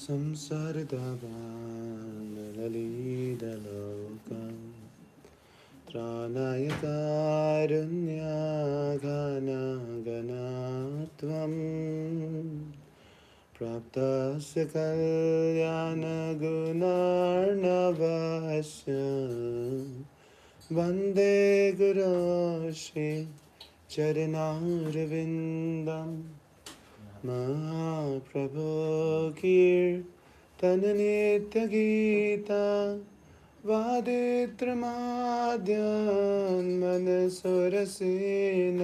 Samsaridabhanalidalokam Tranayakarunyaganaganatvam Praptasya kalyanaguna Vande Guru Shri Charanarvindam Mahaprabhu Kir Tananitya Gita वादित्रमाद्यान् मनसोरसेन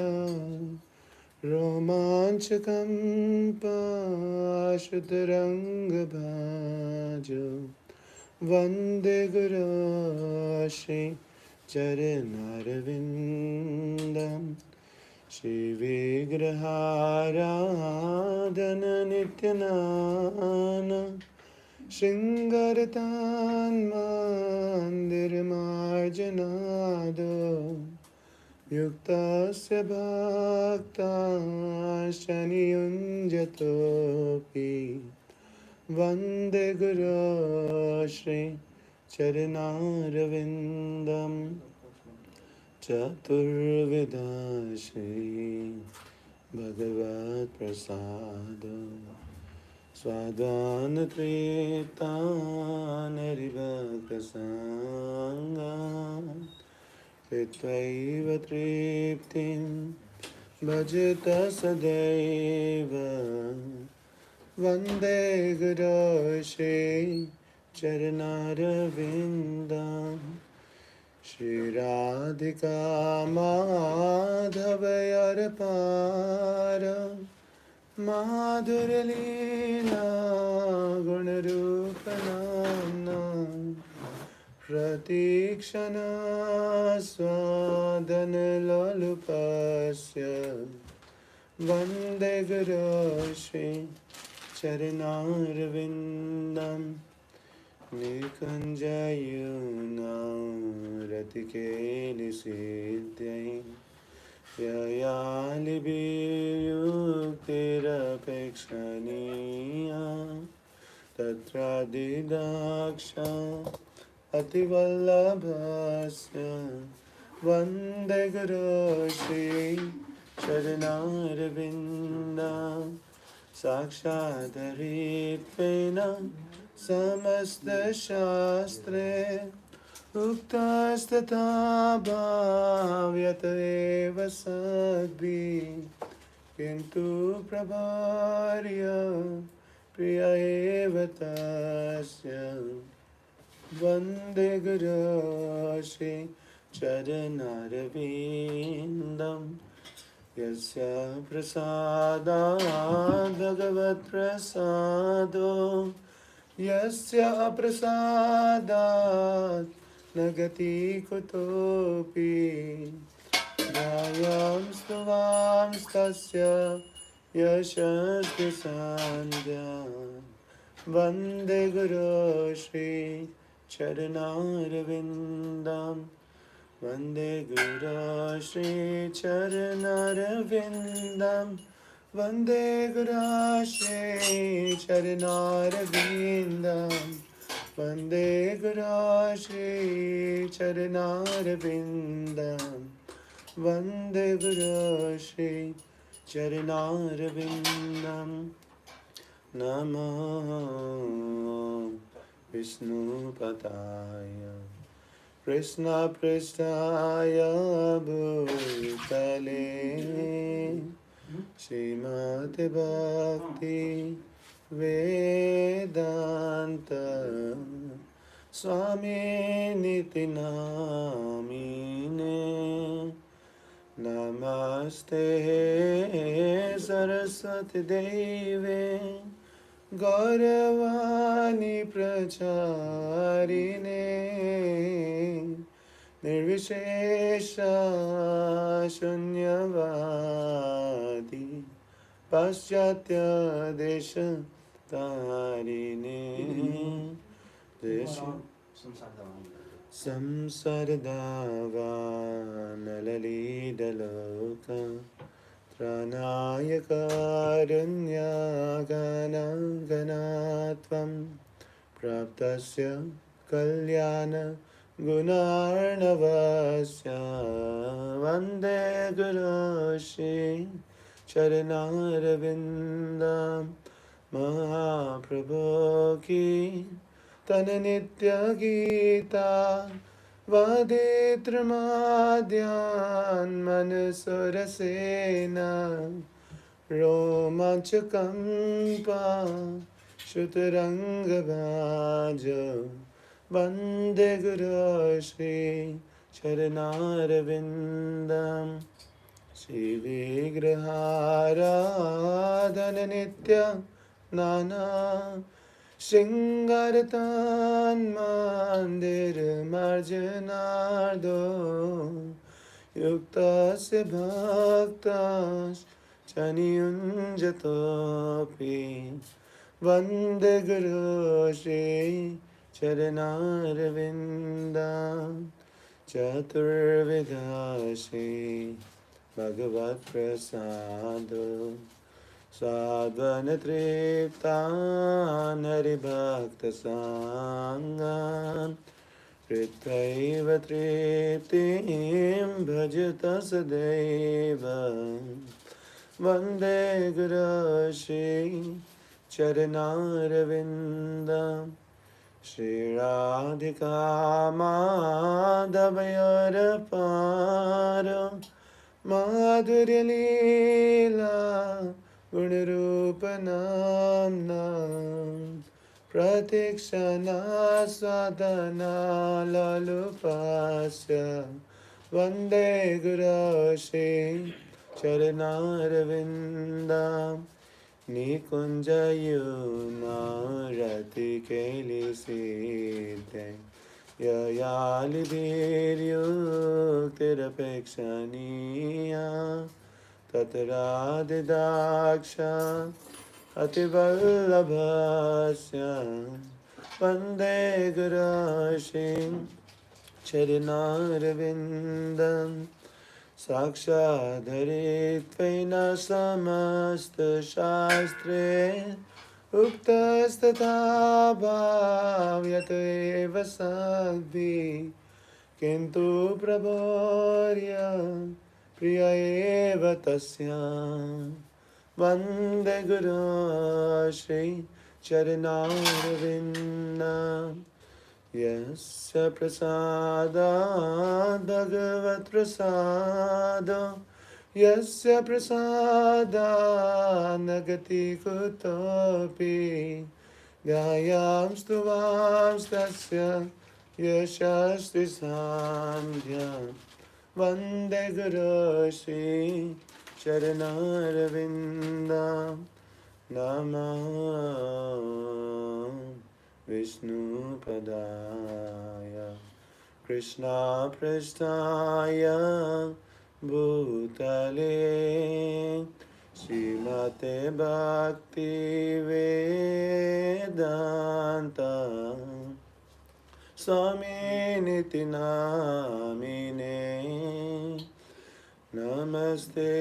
रोमाञ्चकं पाशुतरङ्गभाज वन्दे गुरोश्री चरणारविन्दं श्रीविग्रहाराधननित्यनान शृङ्गरतान्मान्दिरमार्जनाद युक्तस्य भक्ताशनियुञ्जतोऽपि वन्दे गुरो श्री चरणारविन्दं चतुर्विधा श्री भगवत्प्रसाद स्वादान् तृप्तान् हरिभक्तसङ्गान् कृत्वैव तृप्तिं भजत सदैव वन्दे गुरो श्री चरणारविन्दं श्रीराधिका माधवयरपार माधुरलीला गुणरूपनाम्ना प्रतीक्षणा स्वादनलोलुपस्य वन्दे गुरो श्री चरणारविन्दं निकुञ्जयुनारतिकेलिसिद्ध्यै ययालिभिर्युक्तिरपेक्षणीया तत्रादिदाक्षा अतिवल्लभस्य वन्दे गुरो श्री चरणारविन्दं साक्षादरित्वेन समस्तशास्त्रे उक्तस्तथा भाव्यत एव सद्भिः किन्तु प्रभार्य प्रिय एव तस्य वन्दे गुरो श्री चरणारविन्दं यस्य प्रसादात् भगवत्प्रसादो यस्य अप्रसादात् न गति कुतोऽपि ध्यायां स्तवांस्तस्य यशस्ति सन्ध्या वन्दे गुरो श्री चरणारविन्दं वन्दे गुरो श्री चरणारविन्दं वन्दे गुरो श्री चरणारविन्दं वन्दे गुरो श्री चरणारविन्दं वन्दे गुरो श्री चरणारविन्दं नमो विष्णुपदाय कृष्णपृष्ठाय भूतले श्रीमद् भक्ति वेदांत स्वामिनिति नामिने नमस्ते सरस्वती देवे गौरवाणी प्रचारिणे निर्विशेष शून्यवादी पाश्चात्य देश तारिणे देश संसर्दावानललीडलोक त्राणाय कारुण्यागनागनात्वं प्राप्तस्य कल्याण गुणार्णवस्य वन्दे गुरो श्री चरणारविन्दं महाप्रभो की तन नित्य गीता वादित्रमाद्यान् मनसोरसेन रोमाञ्चकं श्रुतरङ्गभाज वन्दे गुरो श्री चरणारविन्दं श्रीविग्रहाराधननित्य नाना शृङ्गारतान्मन्दिरमार्जनार्दो युक्तस्य भक्तश्च नियुञ्जतोऽपि वन्दे गुरो श्री चरणारविन्दं चतुर्विधा श्री भगवत्प्रसादो साध्वनतृप्तान् हरिभक्तसाङ्गान् कृत्वैव तृप्तिं भजत सदैव वन्दे गुरो श्री चरणारविन्दं श्रीराधिका माधवयोरपार माधुर्यलीला गुणरूपनाम्ना प्रतीक्षणा स्वादना लालुपास्य वन्दे गुरो श्री चरणारविन्दं निकुञ्जयुनारतिकैलिसीते ययालिभिर्युक्तिरपेक्षणीया तत्रादिदाक्षा अतिवल्लभस्य वन्दे गुरो श्री चरणारविन्दं साक्षाद्धरित्वेन समस्तशास्त्रे उक्तस्तथा भाव्यत एव सद्भिः किन्तु प्रवर्य प्रिय एव तस्य वन्दे गुरो श्री चरणारविन्दं यस्य प्रसादात् भगवत्प्रसादो यस्य प्रसादात् न गतिः कुतोऽपि गायां स्तुवांस्तस्य यशस्ति सान्ध्यं वन्दे गुरो श्री चरणारविन्दं नमः विष्णुपदाय कृष्णपृष्ठाय भूतले श्रीमते भक्तिवेदान्त स्वामिनिति नामिने नमस्ते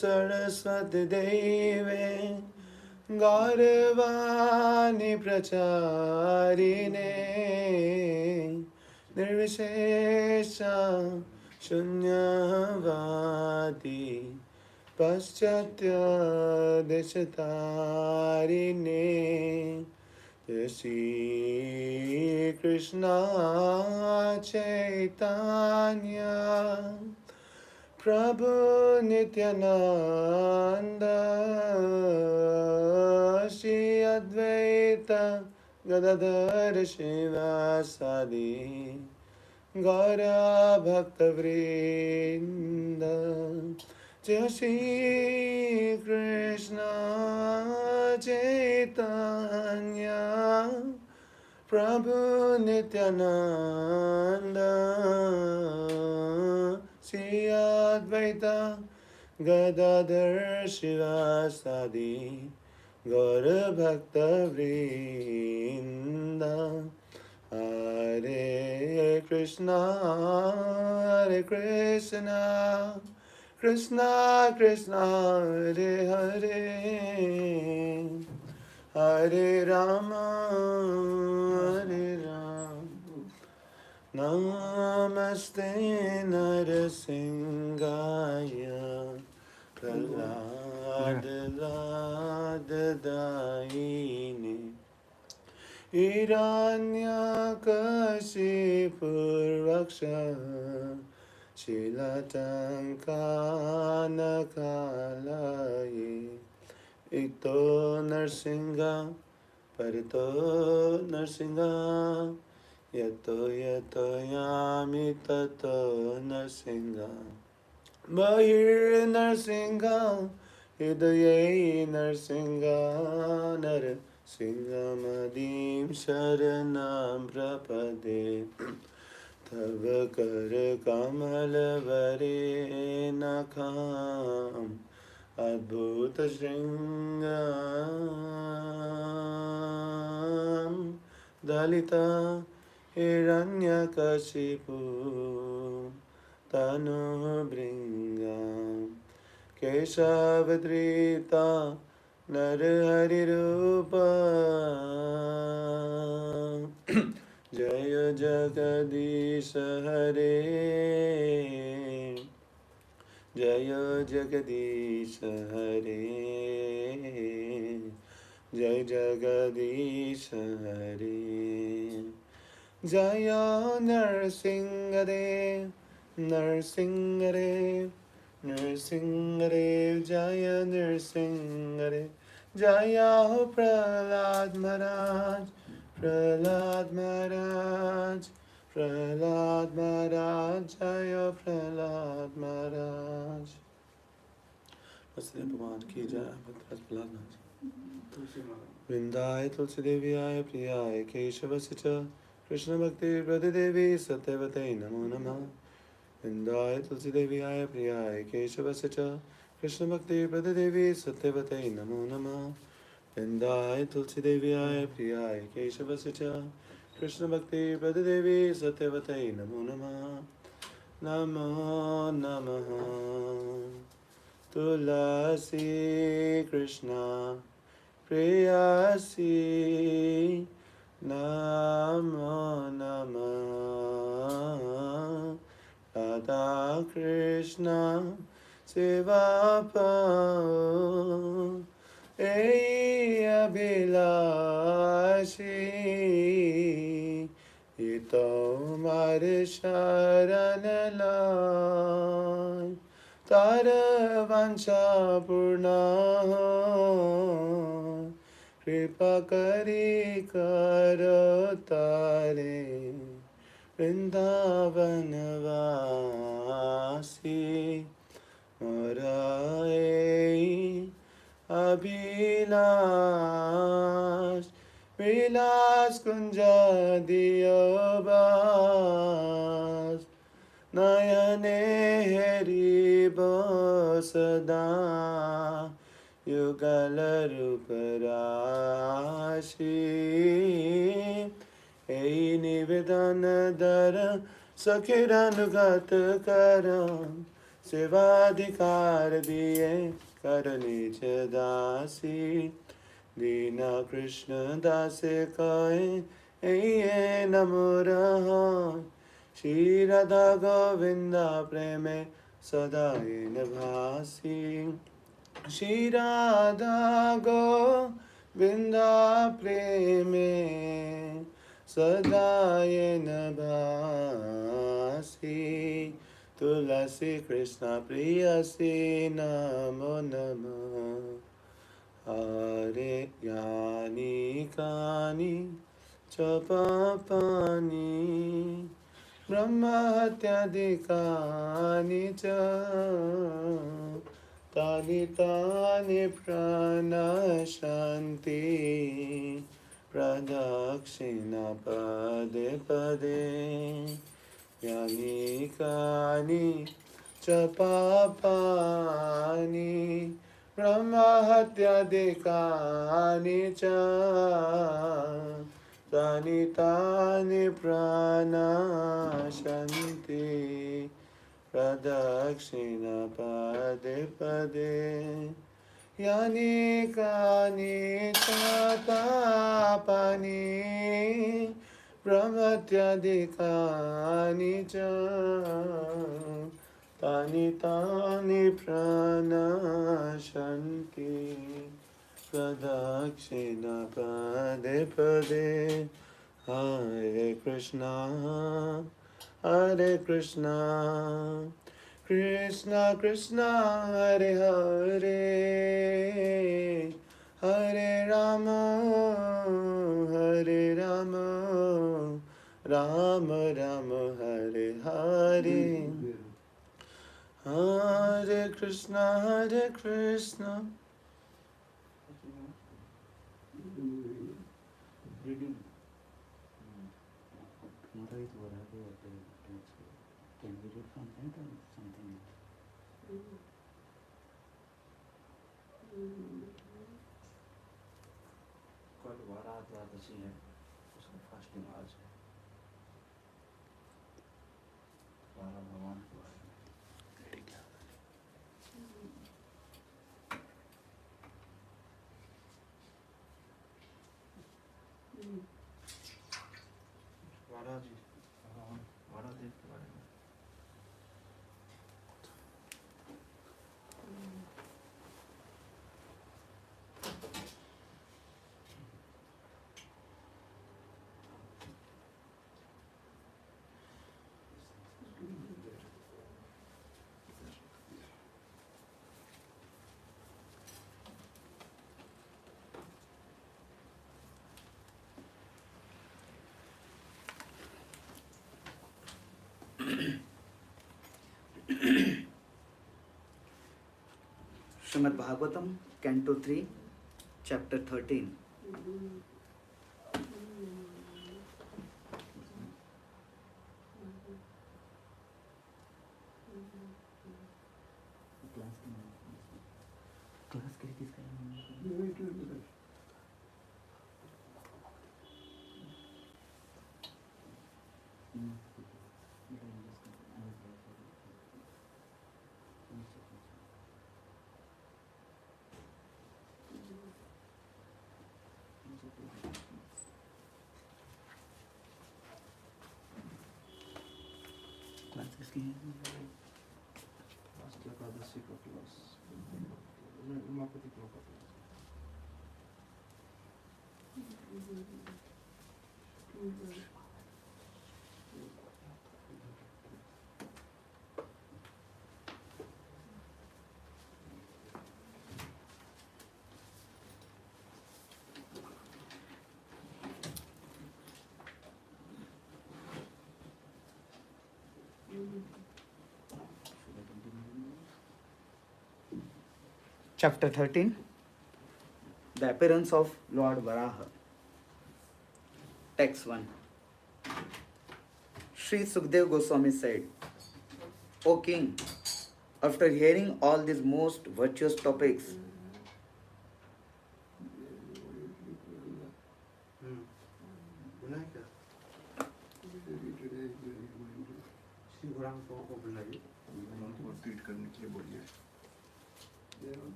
सरस्वती देवे गौरवाणी प्रचारिणे निर्विशेष शून्यवादी पाश्चात्य देशतारिणे जय श्री कृष्ण चैतन्य प्रभु नित्यानंद श्री अद्वैत गदाधर शिवासादि गौर भक्तवृंद जय श्री कृष्ण चैतन्य प्रभु नित्यानंद श्री अद्वैत गदाधर शिवासादि गौर भक्तवृंद हरे कृष्णा कृष्णा कृष्णा हरे हरे हरे राम नमस्ते नरसिंहाय प्रह्लादलाददायिने हिरण्यकशिपुर्वक्षः शीलटङ्कानकालये इतो Narasimha Parito Narsinga Yato Yato Yami Tato Narsinga Bahir Narsinga Hidaye Narsinga Nar Singamadim Sharanam Prapade Tava Kar Kamal Vare Nakam Adbhuta Shringam Dalita Hiranyakashipu Tanu Bringam Keshavadrita Narhari Rupa Jaya Jagadish Hare Jaya Jagadish Hare Jai Jagadish Hare Jaya Narsingadev Narsingadev Narsingadev Jaya Narsingadev Jaya Prahlad Maharaj Prahlad Maharaj Prahlad Maharaj Jaya Prahlad Maharaj Vasudev भगवान की जय भक्त प्रहलाद महाराज वृंदाय तुलसी देव्याय प्रियाय केशवस्य च कृष्ण भक्ति प्रदेवी सत्यवते नमो नमः वृंदाय तुलसी देव्याय प्रियाय केशवस्य च कृष्ण भक्ति प्रदेवी सत्यवते नमो नमः वृंदाय तुलसी देव्याय प्रियाय केशवस्य च कृष्ण भक्ति प्रदेवी सत्यवते नमो नमः नमो नमः तुलसी कृष्ण प्रेयसी नमो नमः राधा कृष्ण सेवा पाओ ए अभिलाषी ये तो मारे शरण लाय तार वांछा पूर्ण कृपा करी करो तारे वृंदावन वासी मोराए अभिलाष विलास कुंज दियो बास नयने हरिबो सदा युगल रूप राशि ऐ निवेदन दर सखीर अनुगत कर सेवाधिकार दिए कर निज दासी दीना कृष्ण दासे कहे ऐ नमो रहा श्री राधा गोविंदा प्रेमे सदा भासी श्री राधा गोविंदा प्रेमे सदा भासी तुलसी कृष्ण प्रियसी नमो नमः हरे यानी कानी च पापानि ब्रह्महत्यादिकानि च तानि तानि प्रणश्यन्ति प्रदक्षिणा पदे पदे यानि कानि च पापानि ब्रह्महत्यादिकानि च तानि तानि प्रणश्यन्ति प्रदक्षिणा पदे पदे यानि कानि च पापानि ब्रह्महत्यादिकानि च तानि तानि प्रणश्यन्ति प्रदक्षिणा पदे पदे हरे Krishna Krishna Krishna Hare Hare Hare Ram Hare Rama, Rama Rama Hare Hare, Hare Krishna, Hare Krishna. Reading. Tomorrow is Varade. Can we read from that or something else? कल वारा द्वादशी है, उसका फास्टिंग आज है। वारा भगवान को है। वारा जी, वारा देव के बारे में। Srimad Bhagavatam, Canto 3, Chapter 13. Class के लिए किसका क्लास किसकी है? एकादशी का क्लास, उमापति का class. Chapter 13, The Appearance of Lord Varaha. Text 1. Sri Sukdev Goswami said, O king, after hearing all these most virtuous topics,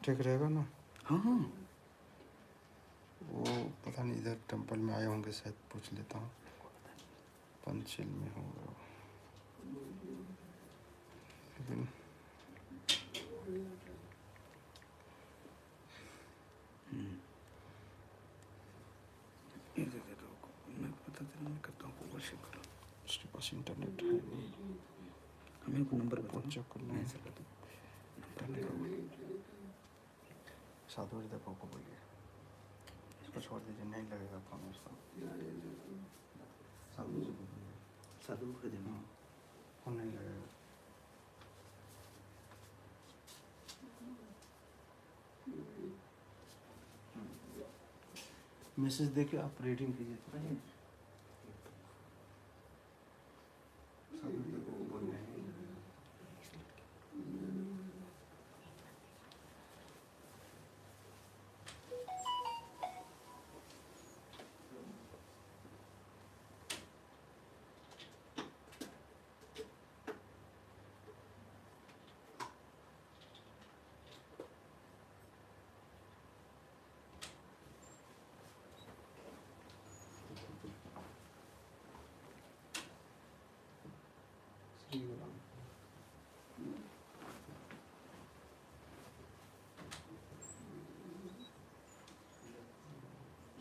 ठीक रहेगा ना? हाँ हाँ वो पता नहीं, इधर टेंपल में आए होंगे शायद, पूछ लेता हूँ। पंचशील में होगा लेकिन मैं पता नहीं करता हूँ, वर्शिप करो। उसके पास इंटरनेट है नहीं, हमें को नंबर बताओ, चेक करना है। ऐसे कर दो। साधु हृदय को बोलिए, इसको छोड़ दीजिए, नहीं लगेगा फोन उसका। साधु से बोलिए, साधु को देना। फोन नहीं लगेगा। मैसेज देके आप रीडिंग कीजिए। साधु हृदय को बोलिए।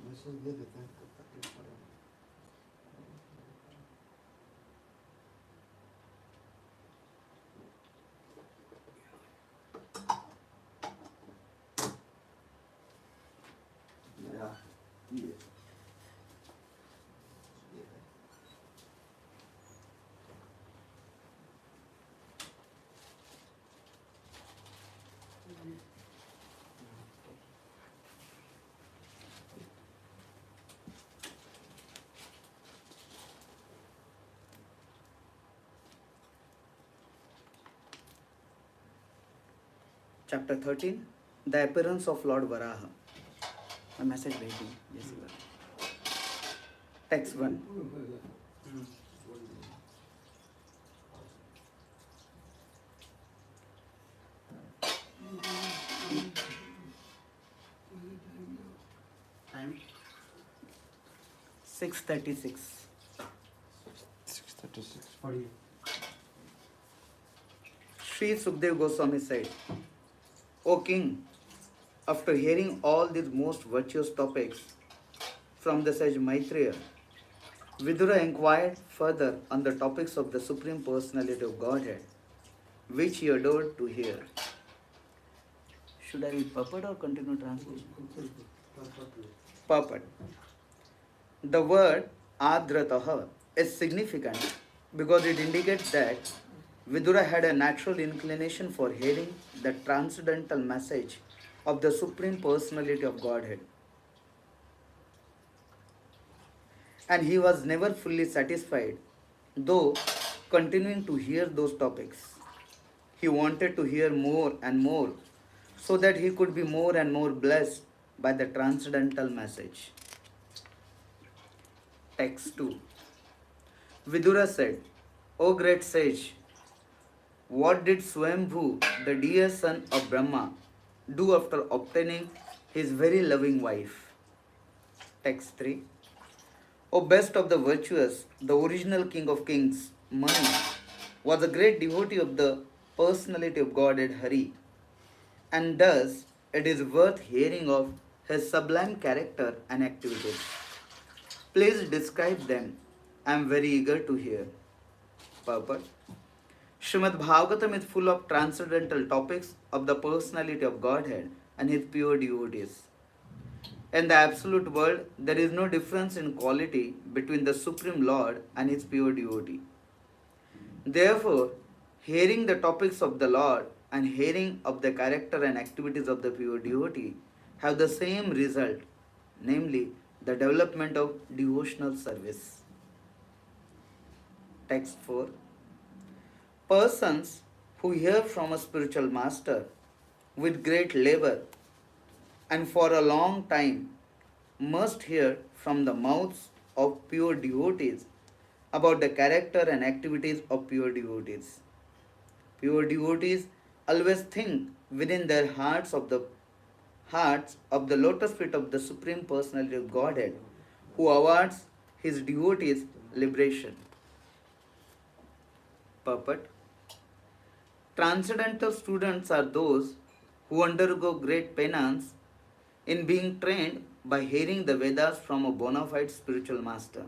मैसेज दे देते हैं, तब तक पड़ेगा। Yeah. chapter 13, the appearance of Lord Varaha. A message waiting. Yes, sir. Text 1. Time? 6:36. 6:36. 48. Sri Sukdev Goswami said, O king, after hearing all these most virtuous topics from the sage Maitreya, Vidura inquired further on the topics of the Supreme Personality of Godhead, which he adored to hear. Should I read purport or continue translation? Purport. The word Adrataha is significant because it indicates that Vidura had a natural inclination for hearing the transcendental message of the Supreme Personality of Godhead. And he was never fully satisfied, though continuing to hear those topics. He wanted to hear more and more so that he could be more and more blessed by the transcendental message. Text 2. Vidura said, O great sage, what did Swambhu, the dear son of Brahma, do after obtaining his very loving wife? Text 3. O best of the virtuous, the original king of kings, Manu, was a great devotee of the personality of Godhead Hari, and thus it is worth hearing of his sublime character and activities. Please describe them. I am very eager to hear. Purport. Srimad Bhagavatam is full of transcendental topics of the personality of Godhead and his pure devotees. In the absolute world, there is no difference in quality between the Supreme Lord and his pure devotee. Therefore, hearing the topics of the Lord and hearing of the character and activities of the pure devotee have the same result, namely the development of devotional service. Text 4. Persons who hear from a spiritual master with great labor and for a long time must hear from the mouths of pure devotees about the character and activities of pure devotees. Pure devotees always think within their hearts of the lotus feet of the Supreme Personality of Godhead, who awards his devotees liberation. Purport. Transcendental students are those who undergo great penance in being trained by hearing the Vedas from a bona fide spiritual master.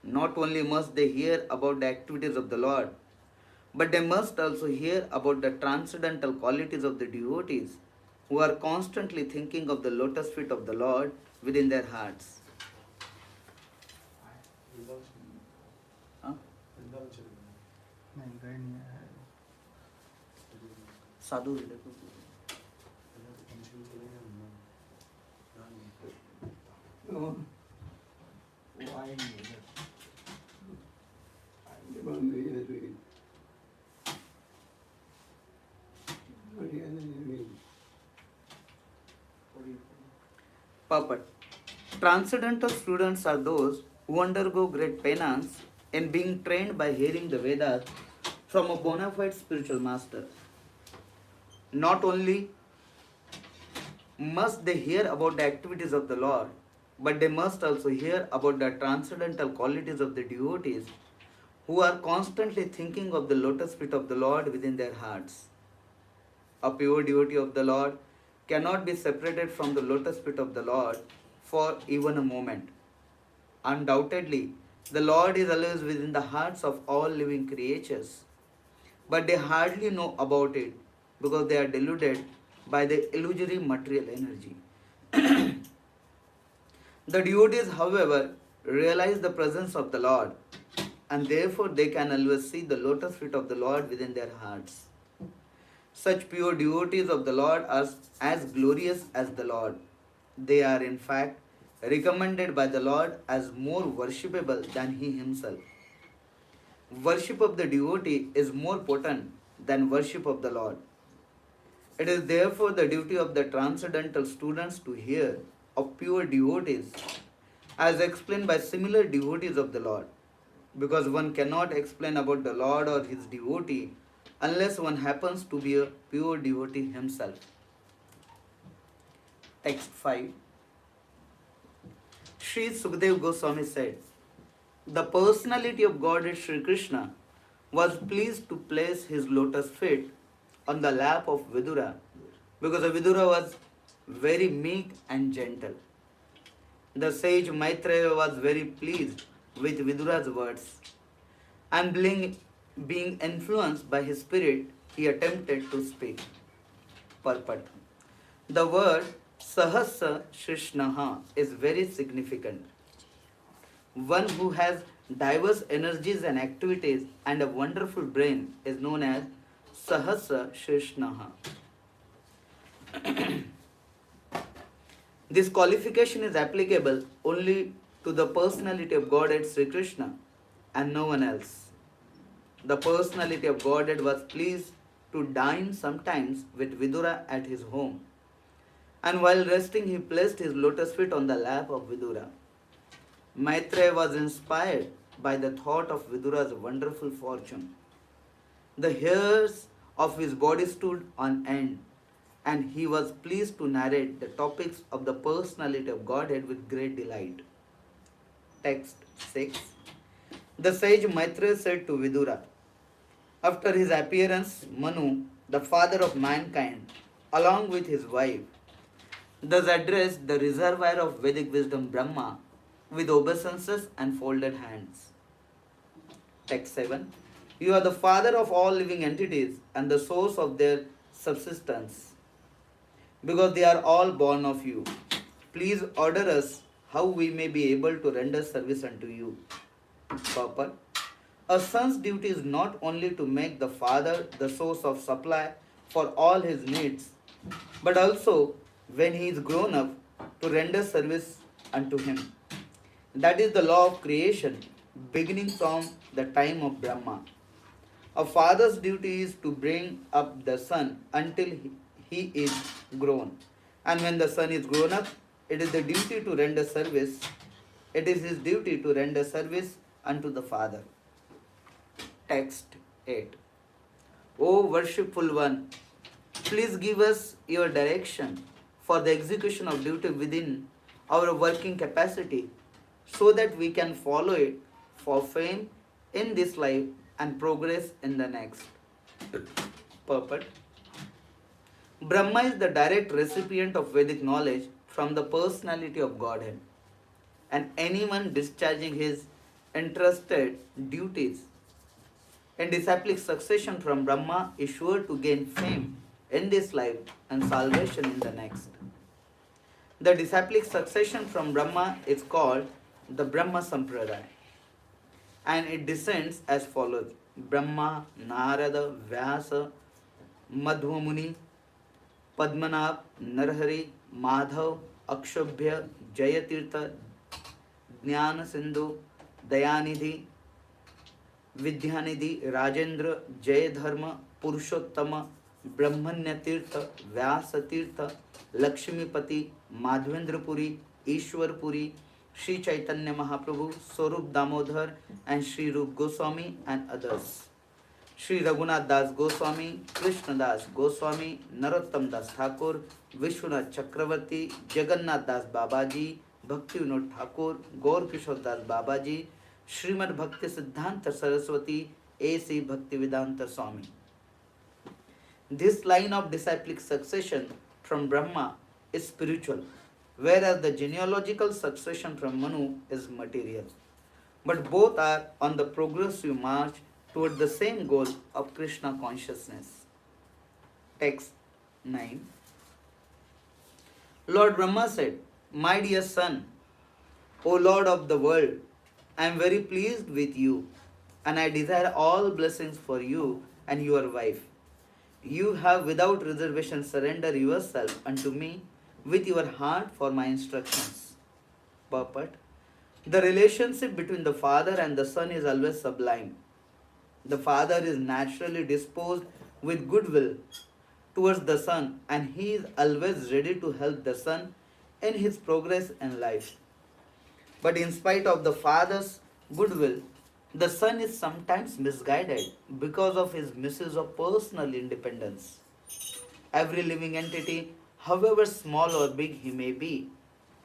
Not only must they hear about the activities of the Lord, but they must also hear about the transcendental qualities of the devotees who are constantly thinking of the lotus feet of the Lord within their hearts. Huh? Sadhu Purport. Transcendental students are those who undergo great penance in being trained by hearing the Vedas from a bona fide spiritual master. Not only must they hear about the activities of the Lord, but they must also hear about the transcendental qualities of the devotees who are constantly thinking of the lotus feet of the Lord within their hearts. A pure devotee of the Lord cannot be separated from the lotus feet of the Lord for even a moment. Undoubtedly, the Lord is always within the hearts of all living creatures, but they hardly know about it because they are deluded by the illusory material energy. The devotees, however, realize the presence of the Lord, and therefore they can always see the lotus feet of the Lord within their hearts. Such pure devotees of the Lord are as glorious as the Lord. They are in fact recommended by the Lord as more worshipable than he himself. Worship of the devotee is more potent than worship of the Lord. It is therefore the duty of the transcendental students to hear of pure devotees, as explained by similar devotees of the Lord, because one cannot explain about the Lord or his devotee unless one happens to be a pure devotee himself. Text 5. Sri Sukadeva Goswami said, the personality of Godhead Sri Krishna was pleased to place his lotus feet on the lap of Vidura because Vidura was very meek and gentle. The sage Maitreya was very pleased with Vidura's words, and being influenced by his spirit, he attempted to speak. Purport. The word Sahasra Shrishnaha is very significant. One who has diverse energies and activities and a wonderful brain is known as Sahasra Shrishnaha. This qualification is applicable only to the personality of Godhead Sri Krishna and no one else. The personality of Godhead was pleased to dine sometimes with Vidura at his home, and while resting he placed his lotus feet on the lap of Vidura. Maitreya was inspired by the thought of Vidura's wonderful fortune. The hairs of his body stood on end, and he was pleased to narrate the topics of the personality of Godhead with great delight. Text 6. The sage Maitreya said to Vidura, after his appearance, Manu, the father of mankind, along with his wife, thus addressed the reservoir of Vedic wisdom Brahma with obeisances and folded hands. Text 7. You are the father of all living entities and the source of their subsistence, because they are all born of you. Please order us how we may be able to render service unto you. Purport. A son's duty is not only to make the father the source of supply for all his needs, but also, when he is grown up, to render service unto him. That is the law of creation, beginning from the time of Brahma. A father's duty is to bring up the son until he is grown. And when the son is grown up, it is the duty to render service. It is his duty to render service unto the father. Text 8. O worshipful one, please give us your direction for the execution of duty within our working capacity, so that we can follow it for fame in this life and progress in the next. Purport. Brahma is the direct recipient of Vedic knowledge from the personality of Godhead, and anyone discharging his entrusted duties in disciplic succession from Brahma is sure to gain fame in this life and salvation in the next. The disciplic succession from Brahma is called the Brahma Sampradaya, and it descends as follows: Brahma, Narada, Vyasa, Madhva Muni, Padmanabh, Narhari, Madhav, Akshobhya, Jayatirtha, Jnana Sindhu, Dayanidhi, Vidyanidhi, Rajendra, Jayadharma, Purushottama, Brahmanya Tirtha, Vyasa Tirtha, Lakshmipati, Madhvendra Puri, Ishwar Puri, Sri Chaitanya Mahaprabhu, Swarup Damodhar, and Sri Rup Goswami, and others. Sri Raghunath Das Goswami, Krishna Das Goswami, Narottam Das Thakur, Vishwanath Chakravarti, Jagannath Das Babaji, Bhakti Vinod Thakur, Gaur Kishore Das Babaji, Srimad Bhakti Siddhanta Saraswati, A.C. Bhaktivedanta Swami. This line of disciplic succession from Brahma is spiritual, whereas the genealogical succession from Manu is material. But both are on the progressive march toward the same goal of Krishna consciousness. Text 9. Lord Brahma said, my dear son, O Lord of the world, I am very pleased with you, and I desire all blessings for you and your wife. You have without reservation surrendered yourself unto me with your heart for my instructions. Purport. The relationship between the father and the son is always sublime. The father is naturally disposed with goodwill towards the son, and he is always ready to help the son in his progress in life. But in spite of the father's goodwill, the son is sometimes misguided because of his misuse of personal independence. Every living entity, however small or big he may be,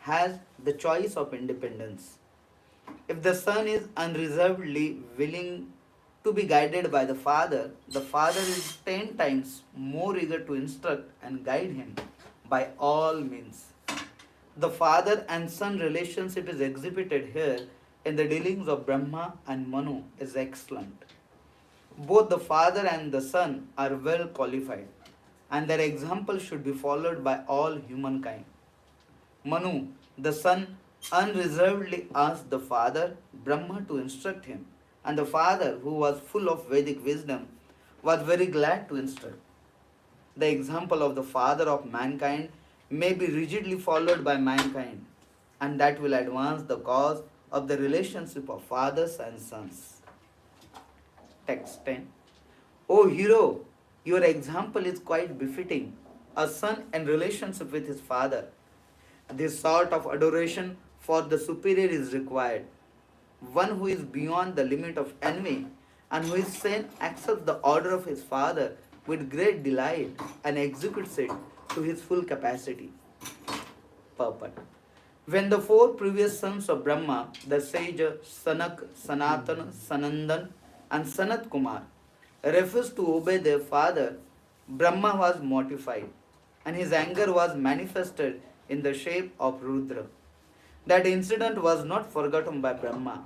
has the choice of independence. If the son is unreservedly willing to be guided by the father is 10 times more eager to instruct and guide him by all means. The father and son relationship is exhibited here in the dealings of Brahma and Manu is excellent. Both the father and the son are well qualified, and their example should be followed by all humankind. Manu, the son, unreservedly asked the father, Brahma, to instruct him, and the father, who was full of Vedic wisdom, was very glad to instruct. The example of the father of mankind may be rigidly followed by mankind, and that will advance the cause of the relationship of fathers and sons. Text 10. O hero, your example is quite befitting a son in relationship with his father. This sort of adoration for the superior is required. One who is beyond the limit of envy and who is sane accepts the order of his father with great delight and executes it to his full capacity. Purport. When the four previous sons of Brahma, the sage Sanak, Sanatan, Sanandan, and Sanat Kumar, refused to obey their father, Brahma was mortified, and his anger was manifested in the shape of Rudra. That incident was not forgotten by Brahma,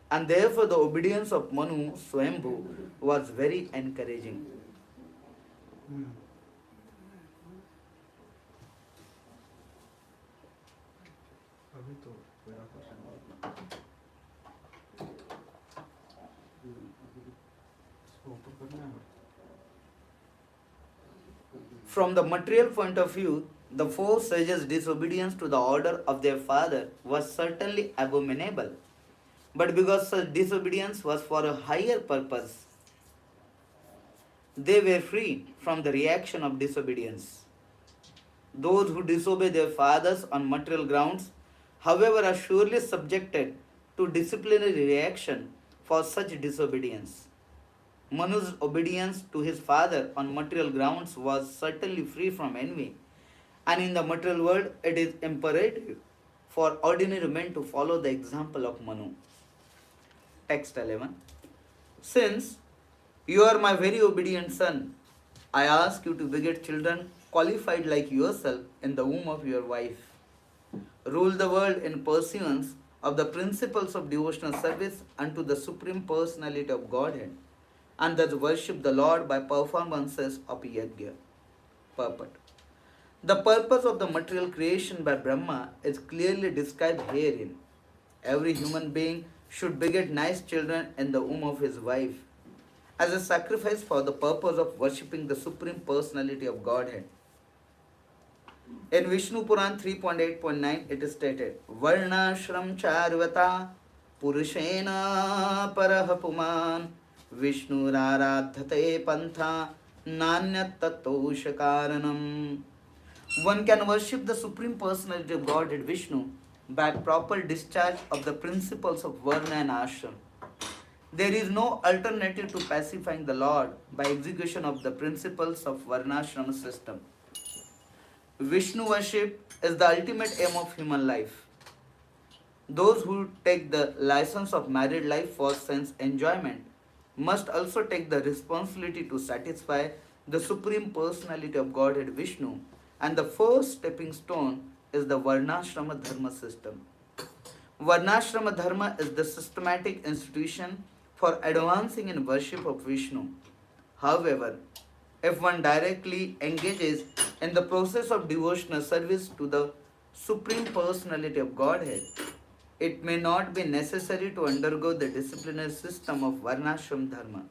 and therefore the obedience of Manu Swambhu was very encouraging. अभी तो मेरा question इसको ऊपर करना है. From the material point of view, the four sages' disobedience to the order of their father was certainly abominable. But because such disobedience was for a higher purpose, they were free from the reaction of disobedience. Those who disobey their fathers on material grounds, however, are surely subjected to disciplinary reaction for such disobedience. Manu's obedience to his father on material grounds was certainly free from envy, and in the material world it is imperative for ordinary men to follow the example of Manu. Text 11. Since you are my very obedient son, I ask you to beget children qualified like yourself in the womb of your wife. Rule the world in pursuance of the principles of devotional service unto the Supreme Personality of Godhead, and thus worship the Lord by performances of yajna. Purport. The purpose of the material creation by Brahma is clearly described herein. Every human being should beget nice children in the womb of his wife as a sacrifice for the purpose of worshipping the Supreme Personality of Godhead. In Vishnu Puran 3.8.9 it is stated, Varna Shram Charvata Purushena Parahapuman Vishnu Raradhate Pantha Nanyat Tattoshakaranam. One can worship the Supreme Personality of Godhead Vishnu by proper discharge of the principles of Varna and Ashram. There is no alternative to pacifying the Lord by execution of the principles of Varnashram system. Vishnu worship is the ultimate aim of human life. Those who take the license of married life for sense enjoyment must also take the responsibility to satisfy the Supreme Personality of Godhead Vishnu, and the first stepping stone is the Varnashrama Dharma system. Varnashrama Dharma is the systematic institution for advancing in worship of Vishnu. However, if one directly engages in the process of devotional service to the Supreme Personality of Godhead, it may not be necessary to undergo the disciplinary system of Varnashram Dharma.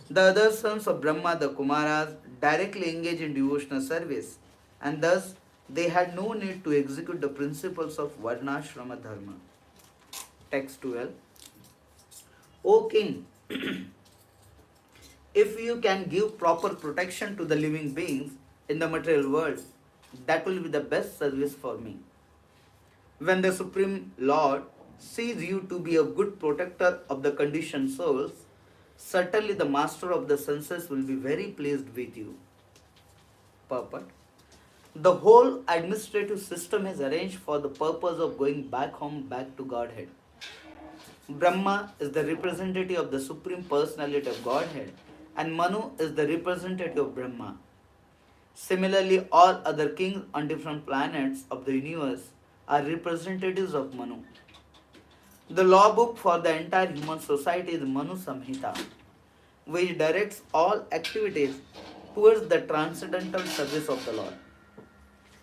The other sons of Brahma, the Kumaras, directly engage in devotional service, and thus they had no need to execute the principles of Varnashrama Dharma. Text 12. O king, If you can give proper protection to the living beings in the material world, that will be the best service for me. When the Supreme Lord sees you to be a good protector of the conditioned souls, certainly the master of the senses will be very pleased with you. Purport. The whole administrative system is arranged for the purpose of going back home, back to Godhead. Brahma is the representative of the Supreme Personality of Godhead, and Manu is the representative of Brahma. Similarly, all other kings on different planets of the universe are representatives of Manu. The law book for the entire human society is Manu Samhita, which directs all activities towards the transcendental service of the Lord.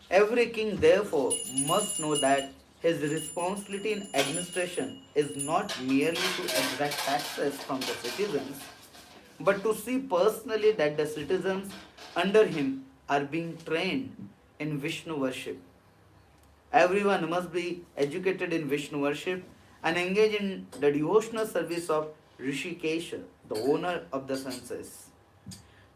Every king, therefore, must know that his responsibility in administration is not merely to exact taxes from the citizens, but to see personally that the citizens under him are being trained in Vishnu worship. Everyone must be educated in Vishnu worship and engage in the devotional service of Rishikesha, the owner of the senses.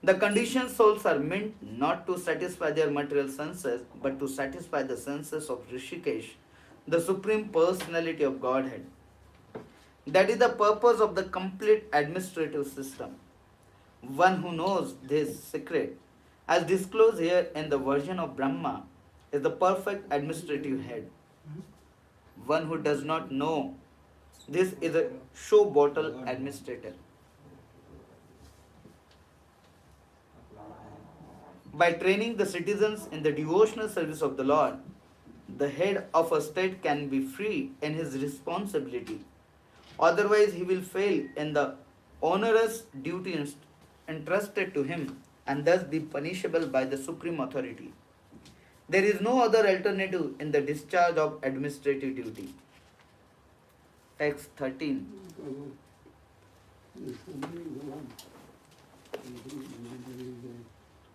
The conditioned souls are meant not to satisfy their material senses, but to satisfy the senses of Rishikesh, the Supreme Personality of Godhead. That is the purpose of the complete administrative system. One who knows this secret, as disclosed here in the version of Brahma, is the perfect administrative head. One who does not know this is a show bottle administrator. By training the citizens in the devotional service of the Lord, the head of a state can be free in his responsibility. Otherwise, he will fail in the onerous duty entrusted to him and thus be punishable by the supreme authority. There is no other alternative in the discharge of administrative duty. Text 13.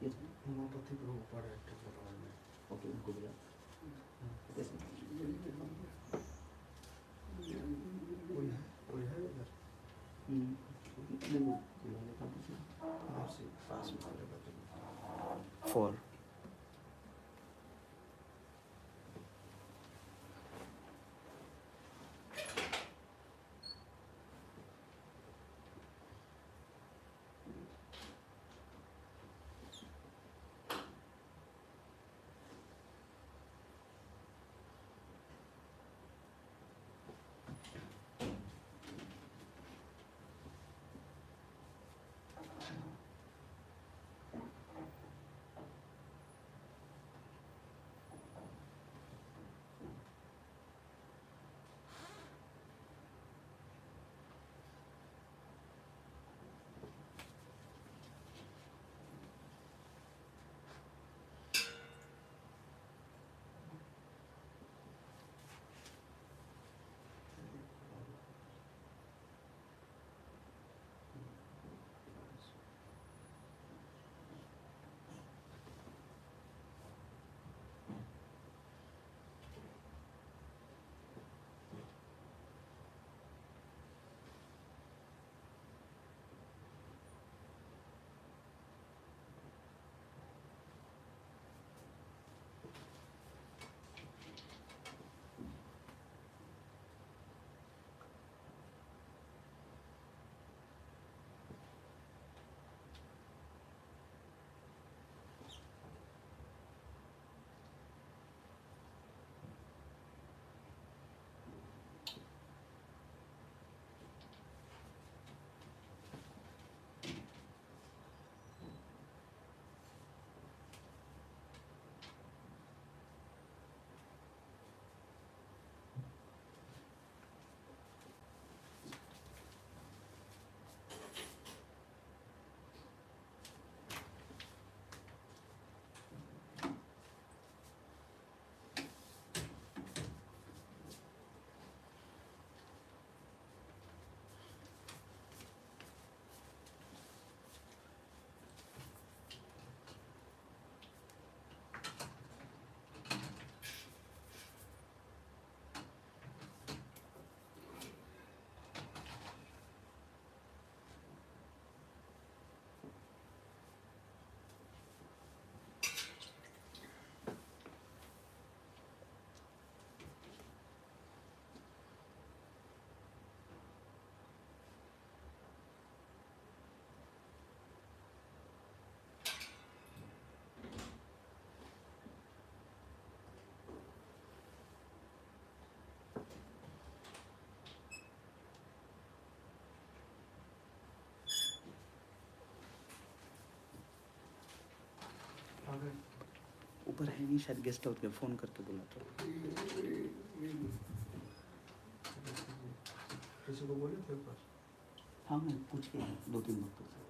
Yes, homeopathy Prabhupada at the government. Okay, Gujarat. Yes, we have that. Four. ऊपर है नहीं शायद, guest house के phone करके बोला तो। किसी को बोले थे ऊपर? हाँ मैं पूछ के 2-3 भक्तों से।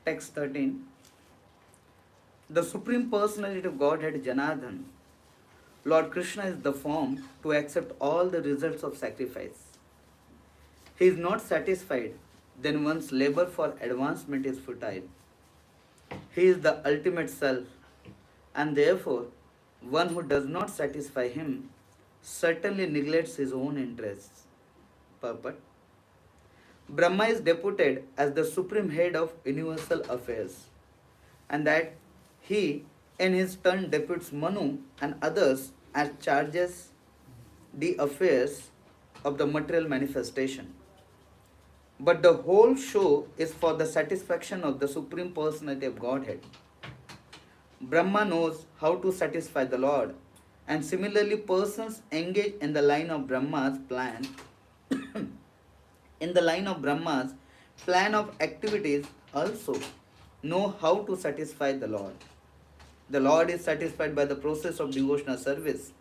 Text 13. The Supreme Personality of Godhead Janardhan, Lord Krishna, is the form to accept all the results of sacrifice. He is not satisfied, then one's labor for advancement is futile. He is the ultimate self, and therefore one who does not satisfy him certainly neglects his own interests. Purport. Brahma is deputed as the supreme head of universal affairs, and that he in his turn deputes Manu and others as charges the affairs of the material manifestation. But the whole show is for the satisfaction of the Supreme Personality of Godhead. Brahma knows how to satisfy the Lord, and similarly persons engaged in the line of Brahma's plan of activities also know how to satisfy the Lord. The Lord is satisfied by the process of devotional service,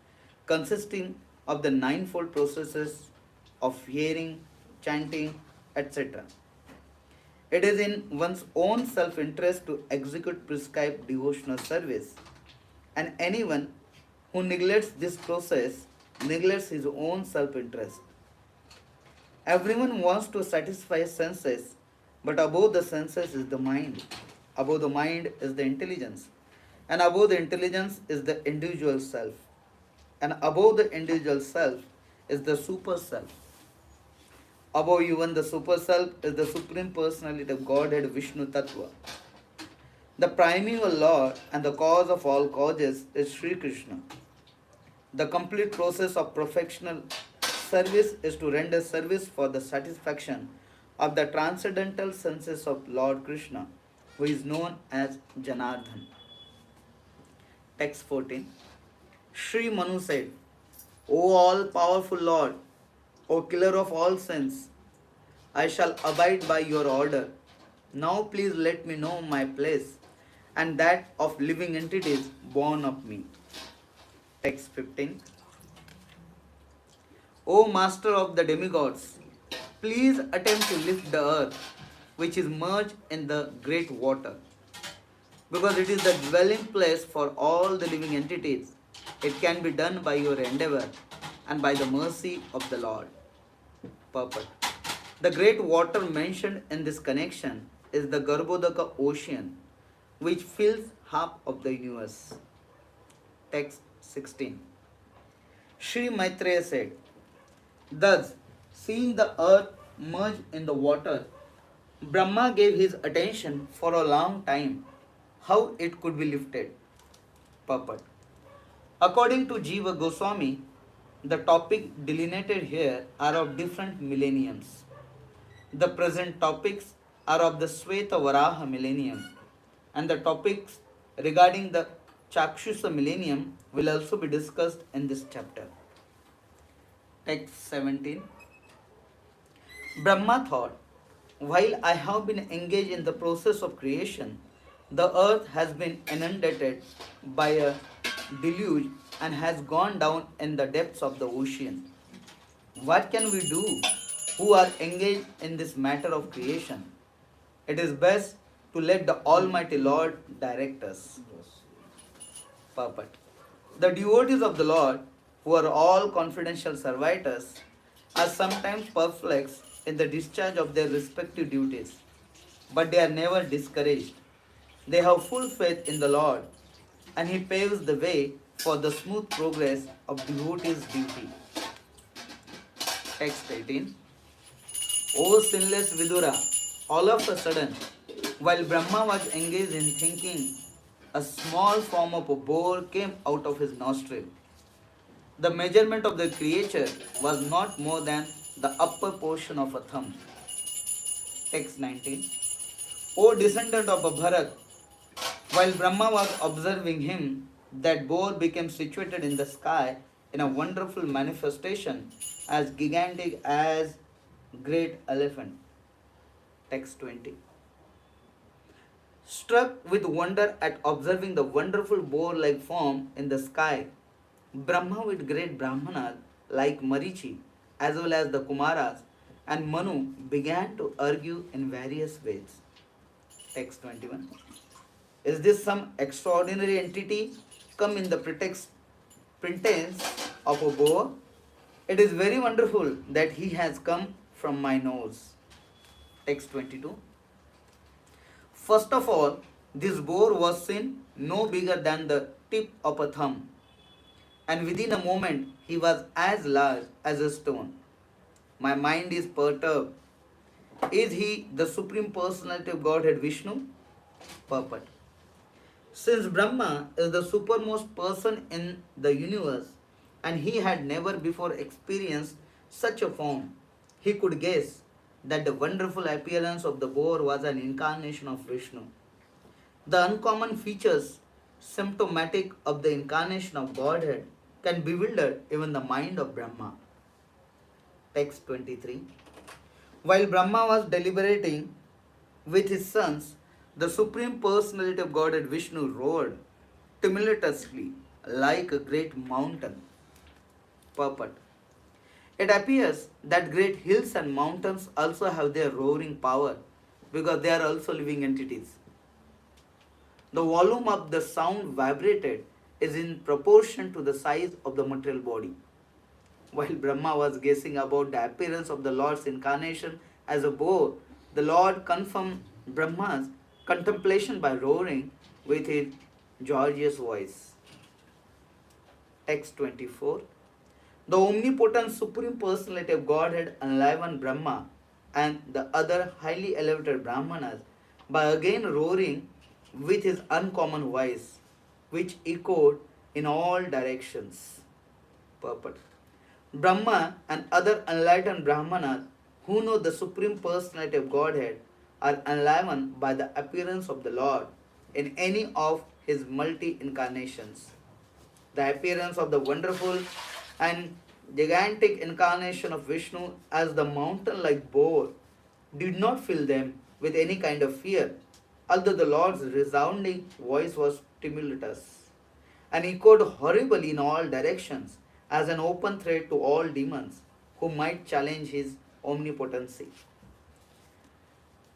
consisting of the ninefold processes of hearing, chanting, etc. It is in one's own self-interest to execute prescribed devotional service, and anyone who neglects this process neglects his own self-interest. Everyone wants to satisfy senses, but above the senses is the mind. Above the mind is the intelligence, and above the intelligence is the individual self, and above the individual self is the super self. Above even the super self is the Supreme Personality of Godhead Vishnu Tattva. The primeval Lord and the cause of all causes is Sri Krishna. The complete process of perfectional service is to render service for the satisfaction of the transcendental senses of Lord Krishna, who is known as Janardhan. Text 14. Sri Manu said, O all-powerful Lord, O killer of all sins, I shall abide by your order. Now please let me know my place and that of living entities born of me. Text 15. O master of the demigods, please attempt to lift the earth, which is merged in the great water, because it is the dwelling place for all the living entities. It can be done by your endeavor and by the mercy of the Lord. Purport. The great water mentioned in this connection is the Garbhodaka ocean, which fills half of the universe. Text 16. Sri Maitreya said, thus, seeing the earth merge in the water, Brahma gave his attention for a long time how it could be lifted. Purport. According to Jiva Goswami, the topic delineated here are of different millenniums. The present topics are of the Sweta Varaha millennium, and the topics regarding the Chakshusa millennium will also be discussed in this chapter. Text 17. Brahma thought, while I have been engaged in the process of creation, the earth has been inundated by a deluge and has gone down in the depths of the ocean. What can we do who are engaged in this matter of creation? It is best to let the Almighty Lord direct us. Purport. The devotees of the Lord, who are all confidential servitors, are sometimes perplexed in the discharge of their respective duties, but they are never discouraged. They have full faith in the Lord, and He paves the way for the smooth progress of devotees' duty. Text 18. O sinless Vidura, all of a sudden, while Brahma was engaged in thinking, a small form of a boar came out of his nostril. The measurement of the creature was not more than the upper portion of a thumb. Text 19. O descendant of Bharat, while Brahma was observing him, that boar became situated in the sky in a wonderful manifestation as gigantic as great elephant. Text 20. Struck with wonder at observing the wonderful boar-like form in the sky, Brahma with great Brahmanas like Marichi as well as the Kumaras and Manu began to argue in various ways. Text 21. Is this some extraordinary entity come in the pretense of a boar? It is very wonderful that he has come from my nose. Text 22. First of all, this boar was seen no bigger than the tip of a thumb, and within a moment he was as large as a stone. My mind is perturbed. Is he the Supreme Personality of Godhead Vishnu? Purport. Since Brahma is the supermost person in the universe and he had never before experienced such a form, he could guess that the wonderful appearance of the boar was an incarnation of Vishnu. The uncommon features symptomatic of the incarnation of Godhead can bewilder even the mind of Brahma. Text 23. While Brahma was deliberating with his sons, the Supreme Personality of Godhead Vishnu roared tumultuously like a great mountain. Purport. It appears that great hills and mountains also have their roaring power because they are also living entities. The volume of the sound vibrated is in proportion to the size of the material body. While Brahma was guessing about the appearance of the Lord's incarnation as a boar, the Lord confirmed Brahma's contemplation by roaring with his gorgeous voice. Text 24. The omnipotent Supreme Personality of Godhead enlivened Brahma and the other highly elevated Brahmanas by again roaring with his uncommon voice, which echoed in all directions. Purport. Brahma and other enlightened Brahmanas who know the Supreme Personality of Godhead are enlivened by the appearance of the Lord in any of his multi-incarnations. The appearance of the wonderful and gigantic incarnation of Vishnu as the mountain-like boar did not fill them with any kind of fear, although the Lord's resounding voice was tumultuous and echoed horribly in all directions as an open threat to all demons who might challenge his omnipotency.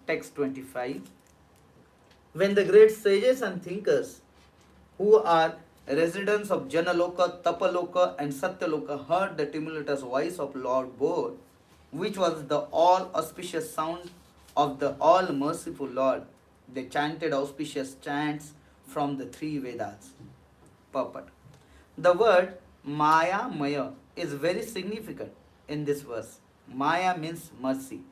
Text 25. When the great sages and thinkers who are residents of Janaloka, Tapaloka and Satyaloka heard the tumultuous voice of Lord Boar, which was the all-auspicious sound of the all-merciful Lord, they chanted auspicious chants from the three Vedas. Purport. The word Maya Maya is very significant in this verse. Maya means mercy,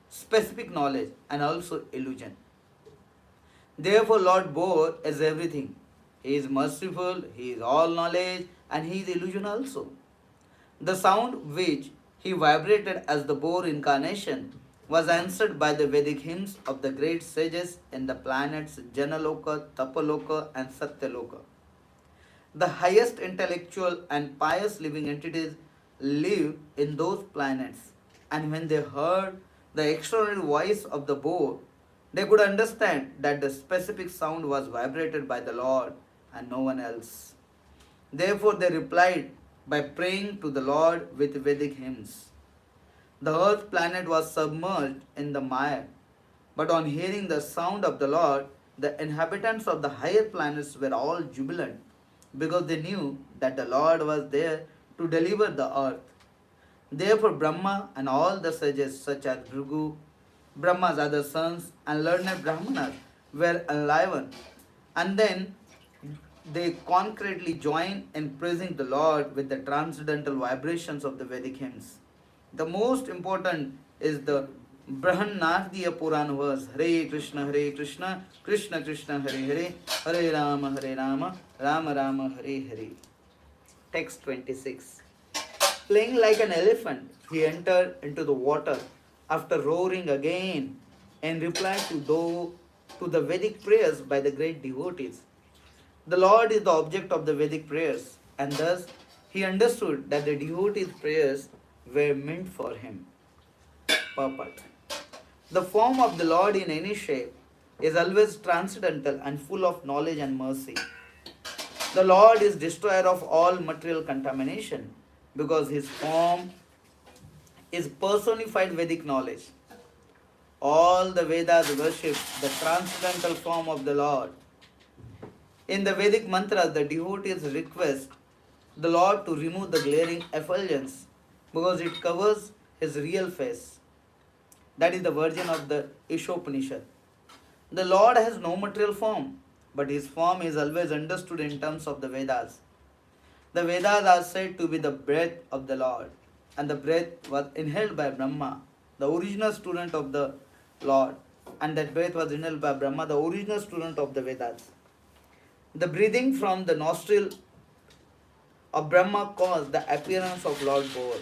specific knowledge and also illusion. Therefore, Lord Boar is everything. He is merciful, he is all knowledge, and he is illusion also. The sound which he vibrated as the boar incarnation was answered by the Vedic hymns of the great sages in the planets Janaloka, Tapaloka, and Satyaloka. The highest intellectual and pious living entities live in those planets, and when they heard the extraordinary voice of the boar, they could understand that the specific sound was vibrated by the Lord and no one else. Therefore, they replied by praying to the Lord with Vedic hymns. The earth planet was submerged in the mire, but on hearing the sound of the Lord, the inhabitants of the higher planets were all jubilant because they knew that the Lord was there to deliver the earth. Therefore, Brahma and all the sages such as Bhrigu, Brahma's other sons, and learned Brahmanas were enlivened, and then they concretely join in praising the Lord with the transcendental vibrations of the Vedic hymns. The most important is the Brahmanardiya Puran verse, Hare Krishna, Krishna Krishna, Hare Hare, Hare Rama, Rama Rama, Hare Hare. Text 26. Playing like an elephant, he entered into the water after roaring again in reply to the Vedic prayers by the great devotees. The Lord is the object of the Vedic prayers, and thus he understood that the devotees' prayers were meant for him. Purport. The form of the Lord in any shape is always transcendental and full of knowledge and mercy. The Lord is destroyer of all material contamination because his form is personified Vedic knowledge. All the Vedas worship the transcendental form of the Lord. In the Vedic mantras, the devotees request the Lord to remove the glaring effulgence because it covers his real face. That is the version of the Ishopanishad. The Lord has no material form, but his form is always understood in terms of the Vedas. The Vedas are said to be the breath of the Lord, and the breath was inhaled by Brahma, the original student of the Lord, and that breath was inhaled by Brahma, the original student of the Vedas. The breathing from the nostril of Brahma caused the appearance of Lord Boar,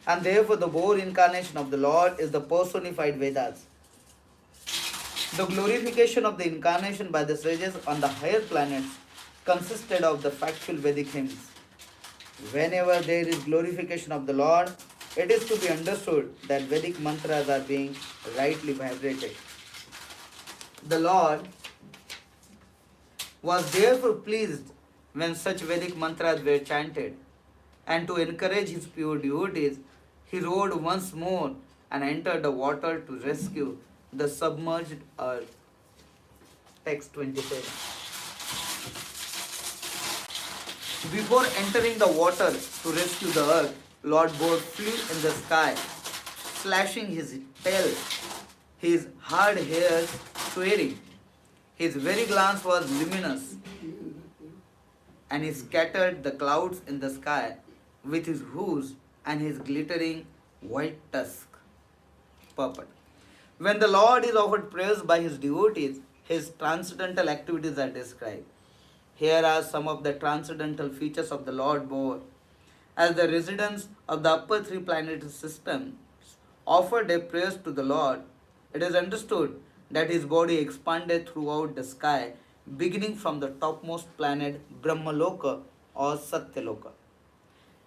and therefore the Boar incarnation of the Lord is the personified Vedas. The glorification of the incarnation by the sages on the higher planets consisted of the factual Vedic hymns. Whenever there is glorification of the Lord, it is to be understood that Vedic mantras are being rightly vibrated. The Lord was therefore pleased when such Vedic mantras were chanted, and to encourage his pure devotees, he rode once more and entered the water to rescue the submerged earth. Text 27. Before entering the water to rescue the earth, Lord Boar flew in the sky, slashing his tail, his hard hairs swaying. His very glance was luminous, and he scattered the clouds in the sky with his hooves and his glittering white tusk. Purport. When the Lord is offered praise by his devotees, his transcendental activities are described. Here are some of the transcendental features of the Lord Boar. As the residents of the upper three planetary systems offered their prayers to the Lord, it is understood that his body expanded throughout the sky, beginning from the topmost planet Brahmaloka or Satyaloka.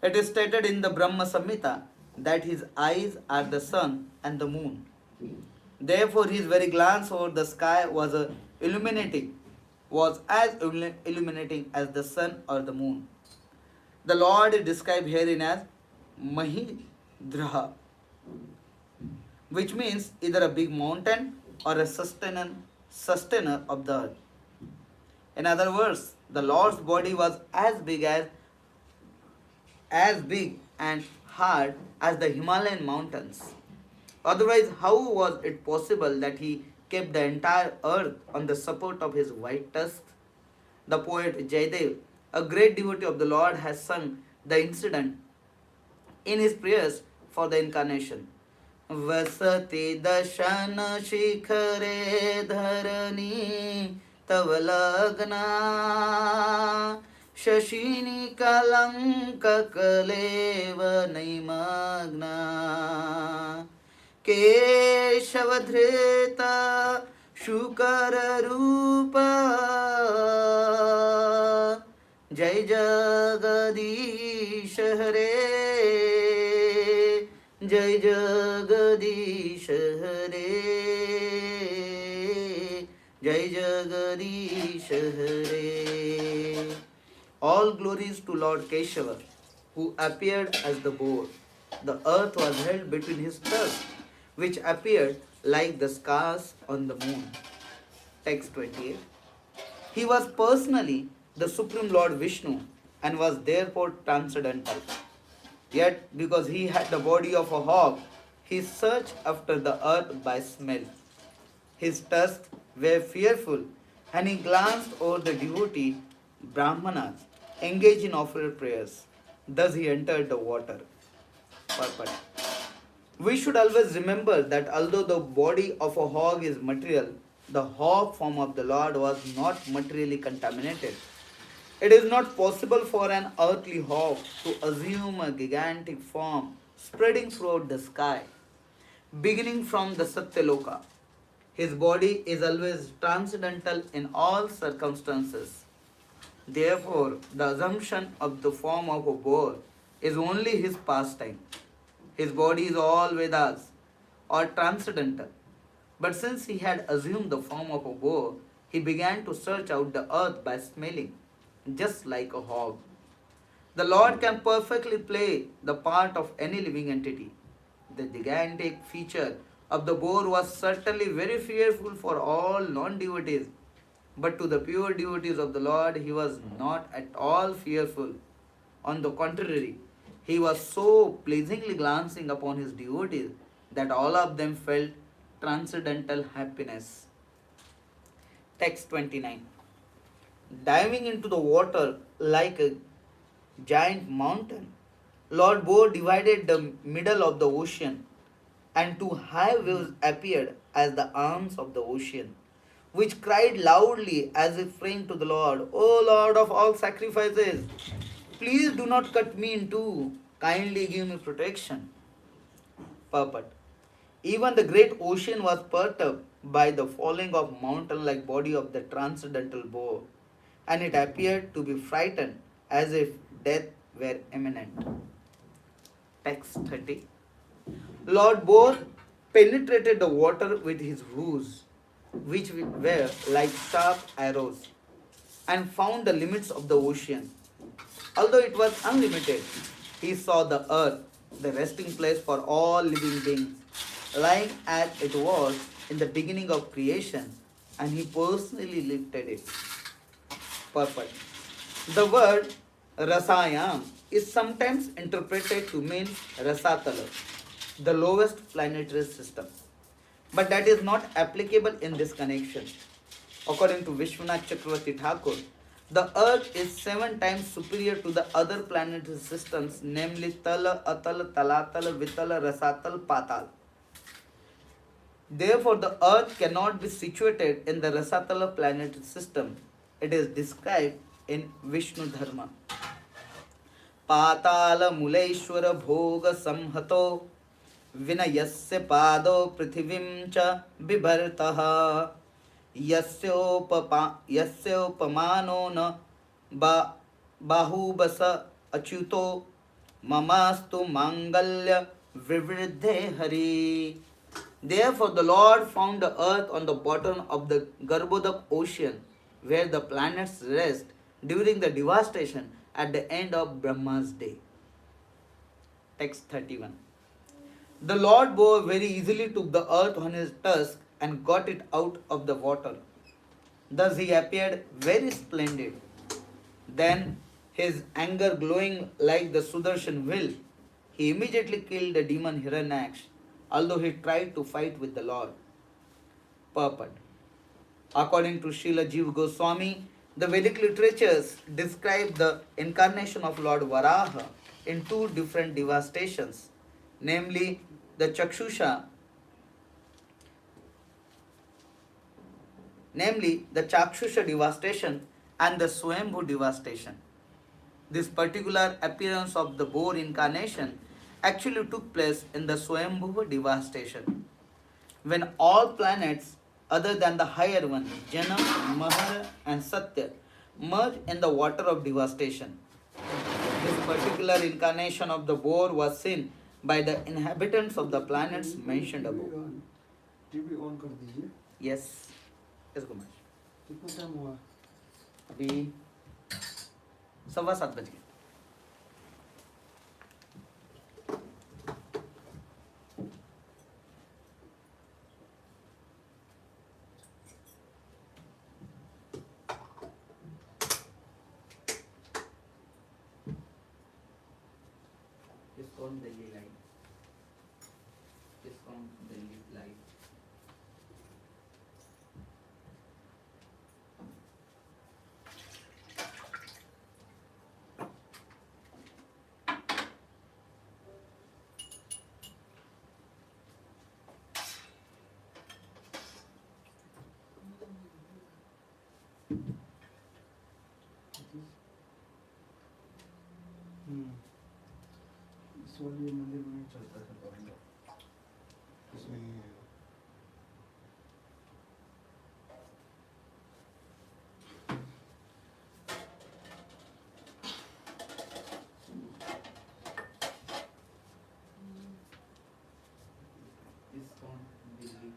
It is stated in the Brahma Samhita that his eyes are the sun and the moon. Therefore, his very glance over the sky was as illuminating as the sun or the moon. The Lord is described herein as Mahidraha, which means either a big mountain or a sustainer of the earth. In other words, the Lord's body was as big and hard as the Himalayan mountains. Otherwise, how was it possible that he kept the entire earth on the support of his white tusks? The poet Jaidev, a great devotee of the Lord, has sung the incident in his prayers for the incarnation. Vasati dashana shikhare dharani tavalagna shashini kalanka kaleva naimagna केशवधृता शुकररूपा जय जगदीश हरे जय जगदीश हरे जय जगदीश हरे. All glories to Lord Keshava, who appeared as the boar. The earth was held between his tusks, which appeared like the scars on the moon. Text 28. He was personally the Supreme Lord Vishnu and was therefore transcendental. Yet, because he had the body of a hog, he searched after the earth by smell. His tusks were fearful, and he glanced over the devotee Brahmanas engaged in offered prayers. Thus he entered the water. Purport. We should always remember that although the body of a hog is material, the hog form of the Lord was not materially contaminated. It is not possible for an earthly hog to assume a gigantic form spreading throughout the sky. beginning from the Satyaloka. His body is always transcendental in all circumstances. Therefore, the assumption of the form of a boar is only his pastime. His body is all Vedas or transcendental. But since he had assumed the form of a boar, he began to search out the earth by smelling, just like a hog. The Lord can perfectly play the part of any living entity. The gigantic feature of the boar was certainly very fearful for all non devotees, but to the pure devotees of the Lord he was not at all fearful. On the contrary, he was so pleasingly glancing upon his devotees that all of them felt transcendental happiness. Text 29. Diving into the water like a giant mountain, Lord Boar divided the middle of the ocean, and two high waves appeared as the arms of the ocean, which cried loudly as if praying to the Lord, O Lord of all sacrifices, please do not cut me in two, kindly give me protection. Purport. Even the great ocean was perturbed by the falling of mountain-like body of the transcendental boar, and it appeared to be frightened as if death were imminent. Text 30. Lord Boar penetrated the water with his hooves, which were like sharp arrows, and found the limits of the ocean. Although it was unlimited, he saw the earth, the resting place for all living beings, lying as it was in the beginning of creation, and he personally lifted it. Purport. The word Rasayam is sometimes interpreted to mean Rasatala, the lowest planetary system. But that is not applicable in this connection. According to Vishwanath Chakravarti Thakur, the earth is 7 times superior to the other planetary systems, namely Tala, Atala, Talatala, Vitala, Rasatal, Patal. Therefore, the earth cannot be situated in the Rasatala planetary system. It is described in Vishnu Dharma. Patala Muleshwara Bhoga Samhato विनयस्य पादो पृथिवीं च बिभर्तः यस्योपमानो न बाहुबस अच्युतो ममास्तु मांगल्य विवृद्धे Hari. Therefore the Lord found the earth on the bottom of the Garbhodak ocean, where the planets rest during the devastation at the end of Brahma's day. Text 31. The Lord Boar very easily took the earth on his tusk and got it out of the water. Thus he appeared very splendid. Then, his anger glowing like the Sudarshan will, he immediately killed the demon Hiranyaksh, although he tried to fight with the Lord. Purport. According to Srila Jiva Goswami, the Vedic literatures describe the incarnation of Lord Varaha in 2 different devastations, namely the Chakshusha devastation and the Swayambhu devastation. This particular appearance of the boar incarnation actually took place in the Swayambhu devastation, when all planets other than the higher one, Jana, Mahara and Satya, merged in the water of devastation. This particular incarnation of the boar was seen by the inhabitants of the planets mentioned above. TV on कर दीजिए. Yes. Yes, Kumar. कितना time हुआ? अभी 7:15 बज गए. Delhi line. Delhi line. इस वाले मंदिर में नहीं चलता है Okay,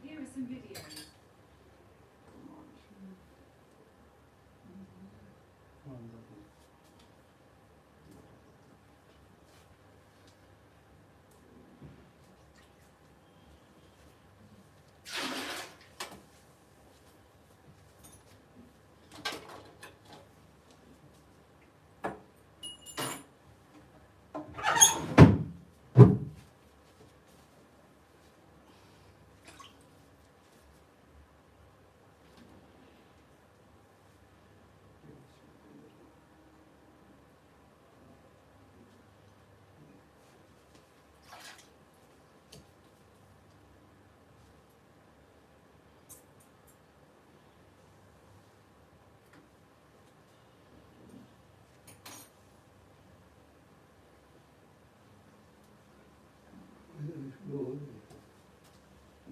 here are some videos.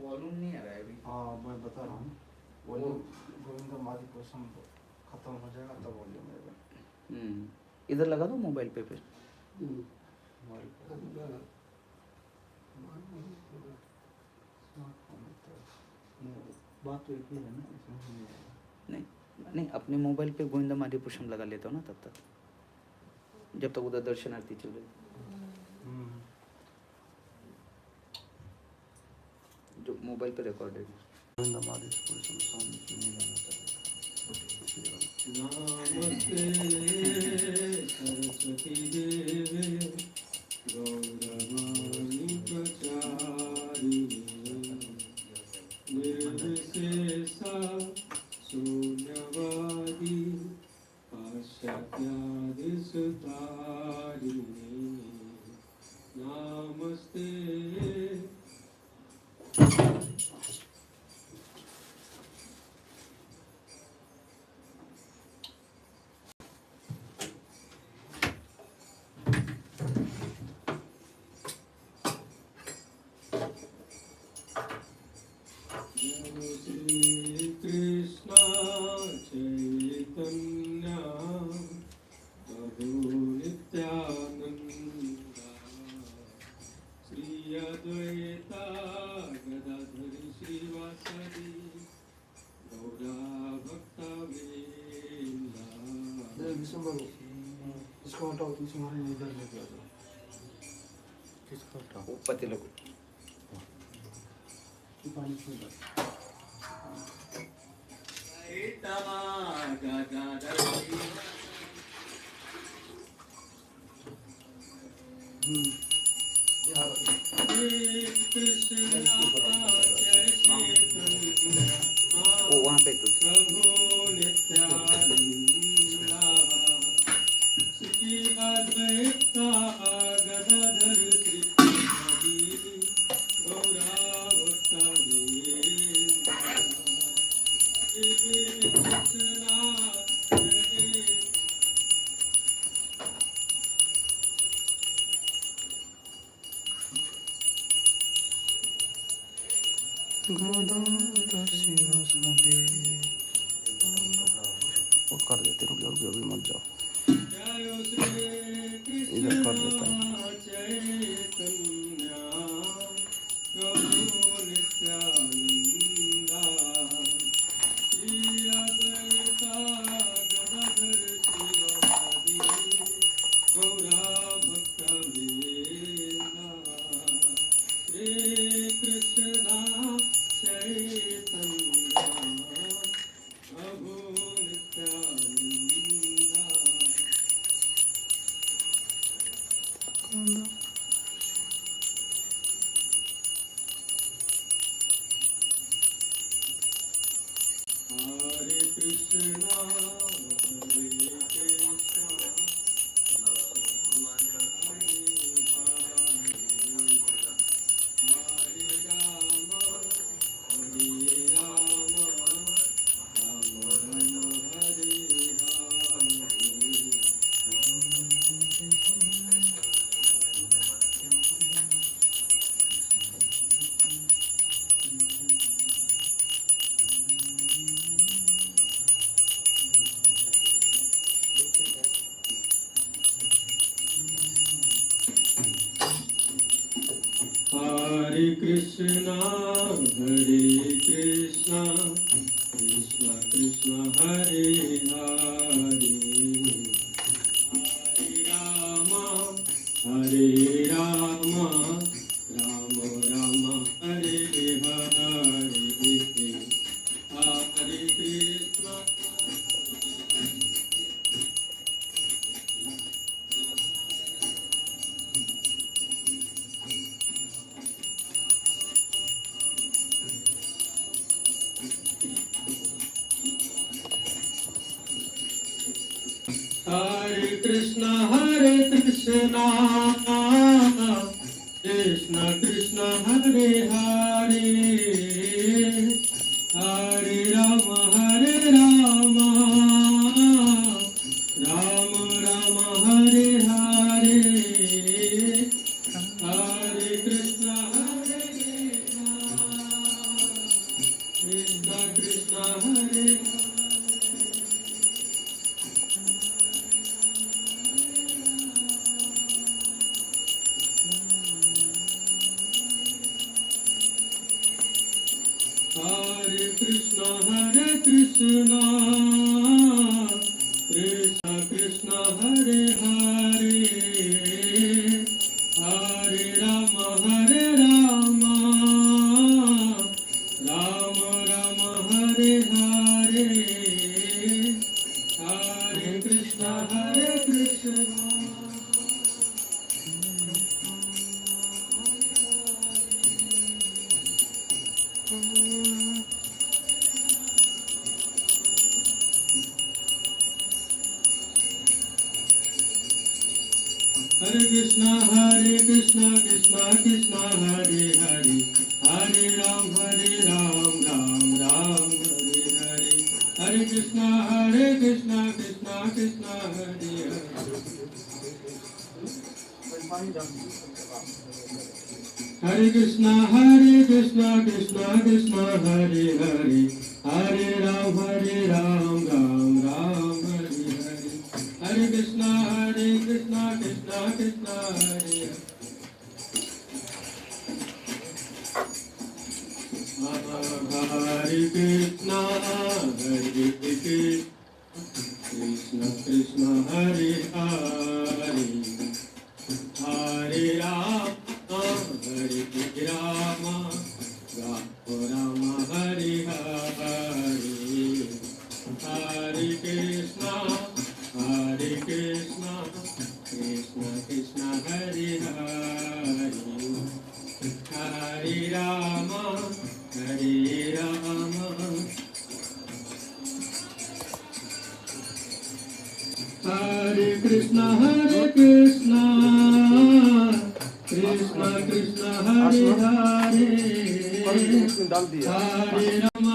Volume नहीं आ रहा है अभी। हाँ मैं बता रहा हूँ, वॉल्यूम गोविंदा मादी पोषण खत्म हो जाएगा तब वॉल्यूम आएगा। इधर लगा दो मोबाइल पे फिर। बात तो एक ही है ना, इसमें नहीं आएगा। नहीं नहीं, अपने मोबाइल पे गोविंदा माधी पुष्पम लगा लेता हूँ ना तब तक, जब तक उधर दर्शन आरती चल रही, जो मोबाइल पे रिकॉर्डेड है। गोविंदा मादी पोषण शांति नहीं जाना चाहिए। नमस्ते सरस्वती देवे गौरवाणी प्रचारिणे निर्विशेषा शून्यवादी पाश्चात्यादिसुतारिणे नमस्ते। Shri Krishna Chaitanya Prabhu Nityananda Shri Advaita Gadadhari Srivasadi Gaura Bhakta Vrinda। दिसंबर इसको हटाओ, तो तुम्हारे इधर लेके आ जाओ। किसको हटाओ? वो पति लोग पानी क्यों डाल? वो वहाँ पे तो प्रभु नित्यानंदा श्री अद्वैता गदाधर श्री गौरा भक्ता वृंदा। कृष्णा वो कर देते, रुक जाओ, अभी मत जाओ, जय श्री इधर कर देता हूँ। चैतन्य प्रभु नित्यानंदा श्री अद्वैता गदाधर श्रीवासादि गौरा भक्ता वृंदा। श्री कृष्णा चैतन्य प्रभु Nityananda. Hare Krishna, Krishna Krishna, Hare Hare, Hare Rama, Rama Rama, Hare Hare, Hare Krishna. Hare Krishna, Krishna Krishna, Hare Hare, Hare Rama, Rama Rama, Hare Hare, Hare Krishna, Krishna Krishna, Hare Hare Krishna, Krishna Krishna, Hare Hare, Hare Rama, Rama Rama, Hare Hare, Hare Krishna, Krishna. Hare Krishna, Krishna Krishna, Hare Hare, Hare Ram, Ram Ram, Hare Hare, Hare Krishna, Krishna Krishna, Hare Hare. Hare Krishna, Krishna Krishna, Hare Hare, Hare Ram, Ram Ram, Hare Hare, Hare Krishna, Krishna Krishna, Hare Hare. Hare Krishna, Krishna Krishna, Hare Hare, Hare Rama, Rama Hare Hare, Hare Krishna, Krishna Krishna, Hare Hare, Hare Rama, Hare Krishna, Krishna Krishna, Hare Hare, Hare Rama,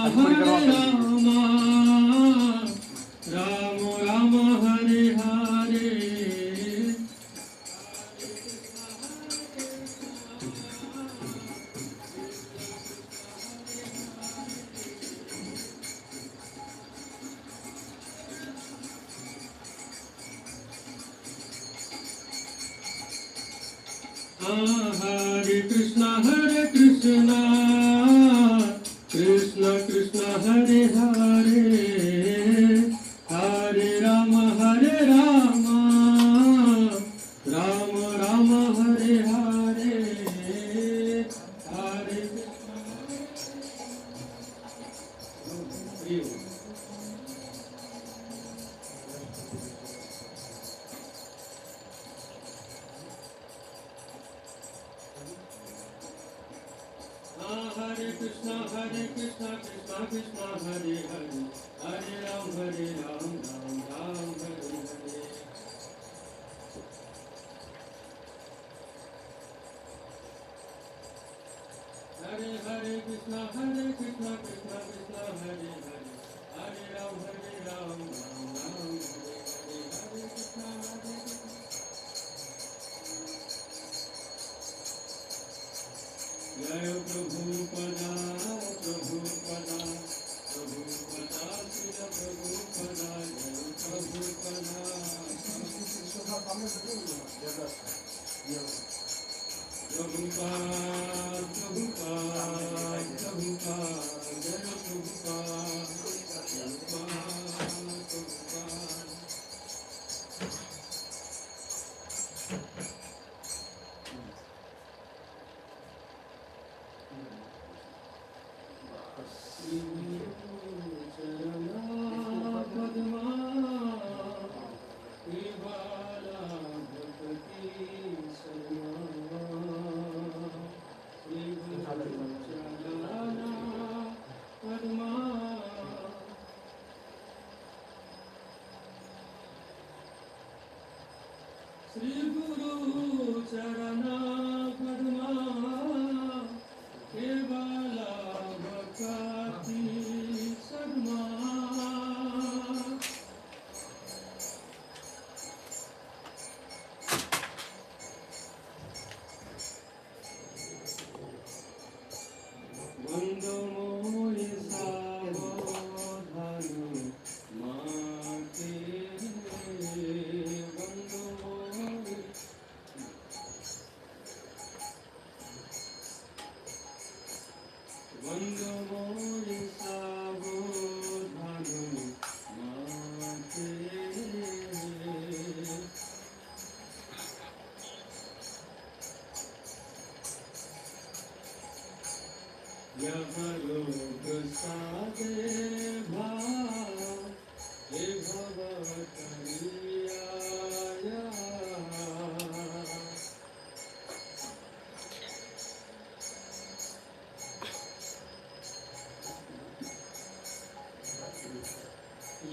Rama Rama, Hare Hare. Hare Krishna, Krishna Krishna, Hare Hare, Hare Rama, Rama Rama, Hare Hare, Hare Krishna. Hare Krishna, Krishna Krishna, Hare Hare, Hare Ram, Ram Ram, Hare Hare. Hare Krishna, Krishna Krishna, Hare Hare, Hare Ram, Ram Ram, Hare Hare, Hare Krishna, Jai Prabhupada, Prabhupada, Prabhupada, Srila Prabhupada, Jai Prabhupada. Prabhupada, বন্ধু মোরে সাবধান নাথে यहरो प्रसादे भाव हे भवतरिया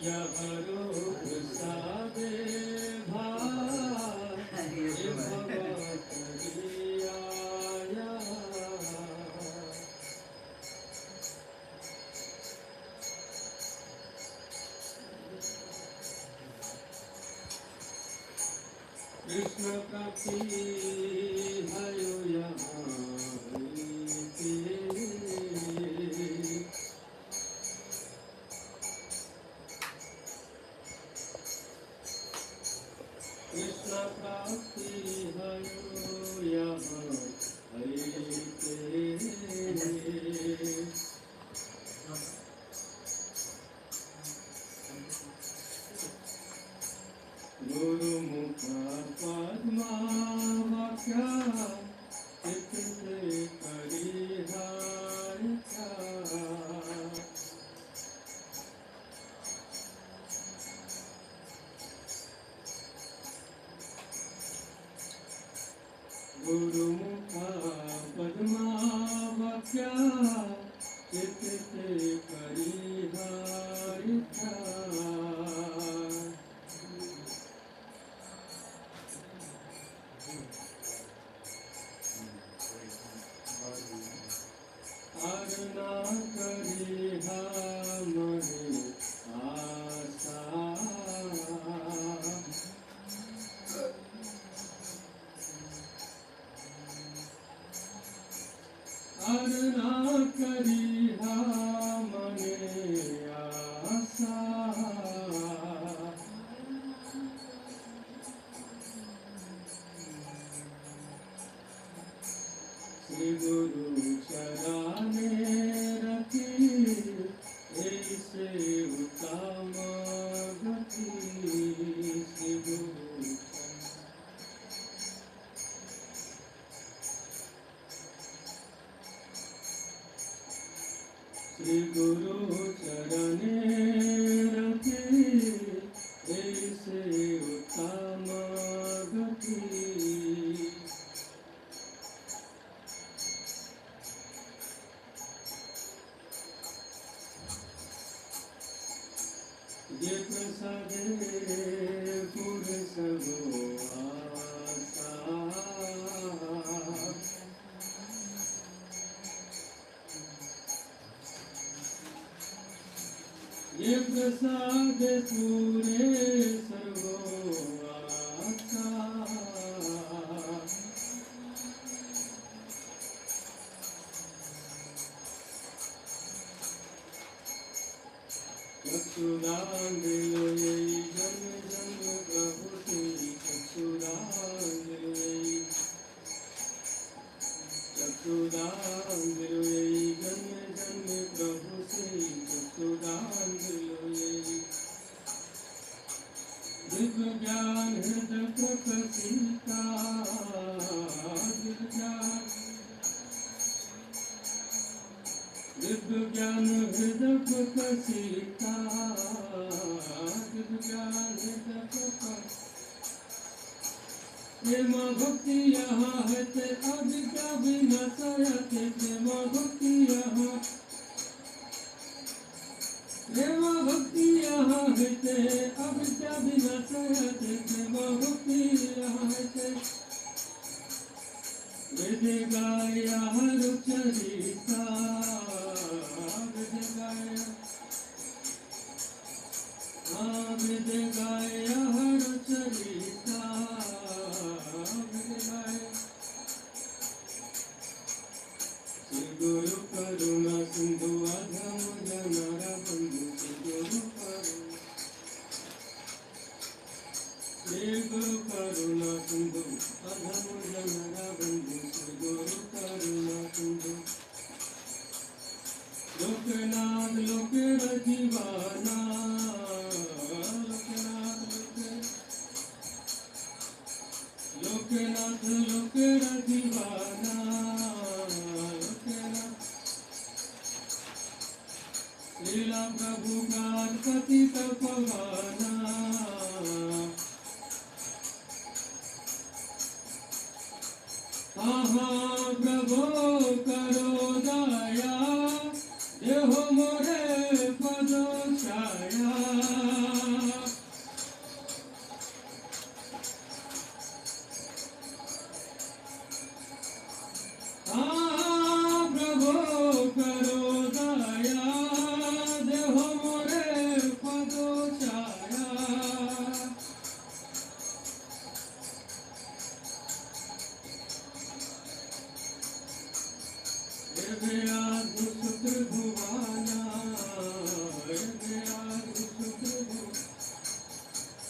यहरो प्रसादे भाव हे भवतरिया कृष्ण प्राप्ति भयो यहाँ हरिते कृष्ण प्राप्ति भयो यहाँ हरिते गुरुमुख पद्मावक्या चित्ते परिहारिका गुरुमुख पद्मावक्या चित्ते परिहारिका अरुणा करिहा मरे आशा अरुणा करिहा मने आशा श्री गुरु चराने रखी ऐसे उत्तम गति श्री गुरु श्री गुरु चरणे रखी ऐसे उत्तम गति ये प्रसादे पुरुष हो आशा ये प्रसाद पूरे सर्वो आशा चक्षुदान दिलो ये जन्म जन्म प्रभु तेरी चक्षुदान दिलो ये चक्षुदान दिलो ये जन्म जन्म प्रभु तेरी चक्षुदान दिलो ये दिव्य ज्ञान हृदय प्रकटिता दिव्य ज्ञान हृदय प्रकटिता दिव्य ज्ञान हृदय प्रकट प्रेम भक्ति यहाँ है ते अविद्या विनाशयते प्रेम भक्ति यहाँ प्रेम भक्ति यहाँ है ते अविद्या विनाशयते प्रेम भक्ति यहाँ है ते वेद गाया हर चरिता वेद गाया वेद गाया हर चरिता वेद गाया श्री गुरु करुणा सिंधु अधम जनरा बंधु श्री गुरु करुणा सिंधु अधम जनरा बंधु श्री गुरु करुणा सिंधु दीवाना लोकनाथ लोकेरा दीवाना लोकनाथ लीला प्रभु का पतित पवाना प्रभो करो दया देहो मोरे पद छाया प्रभो करो दया देहो मोरे पद छाया शुक्र भुवाना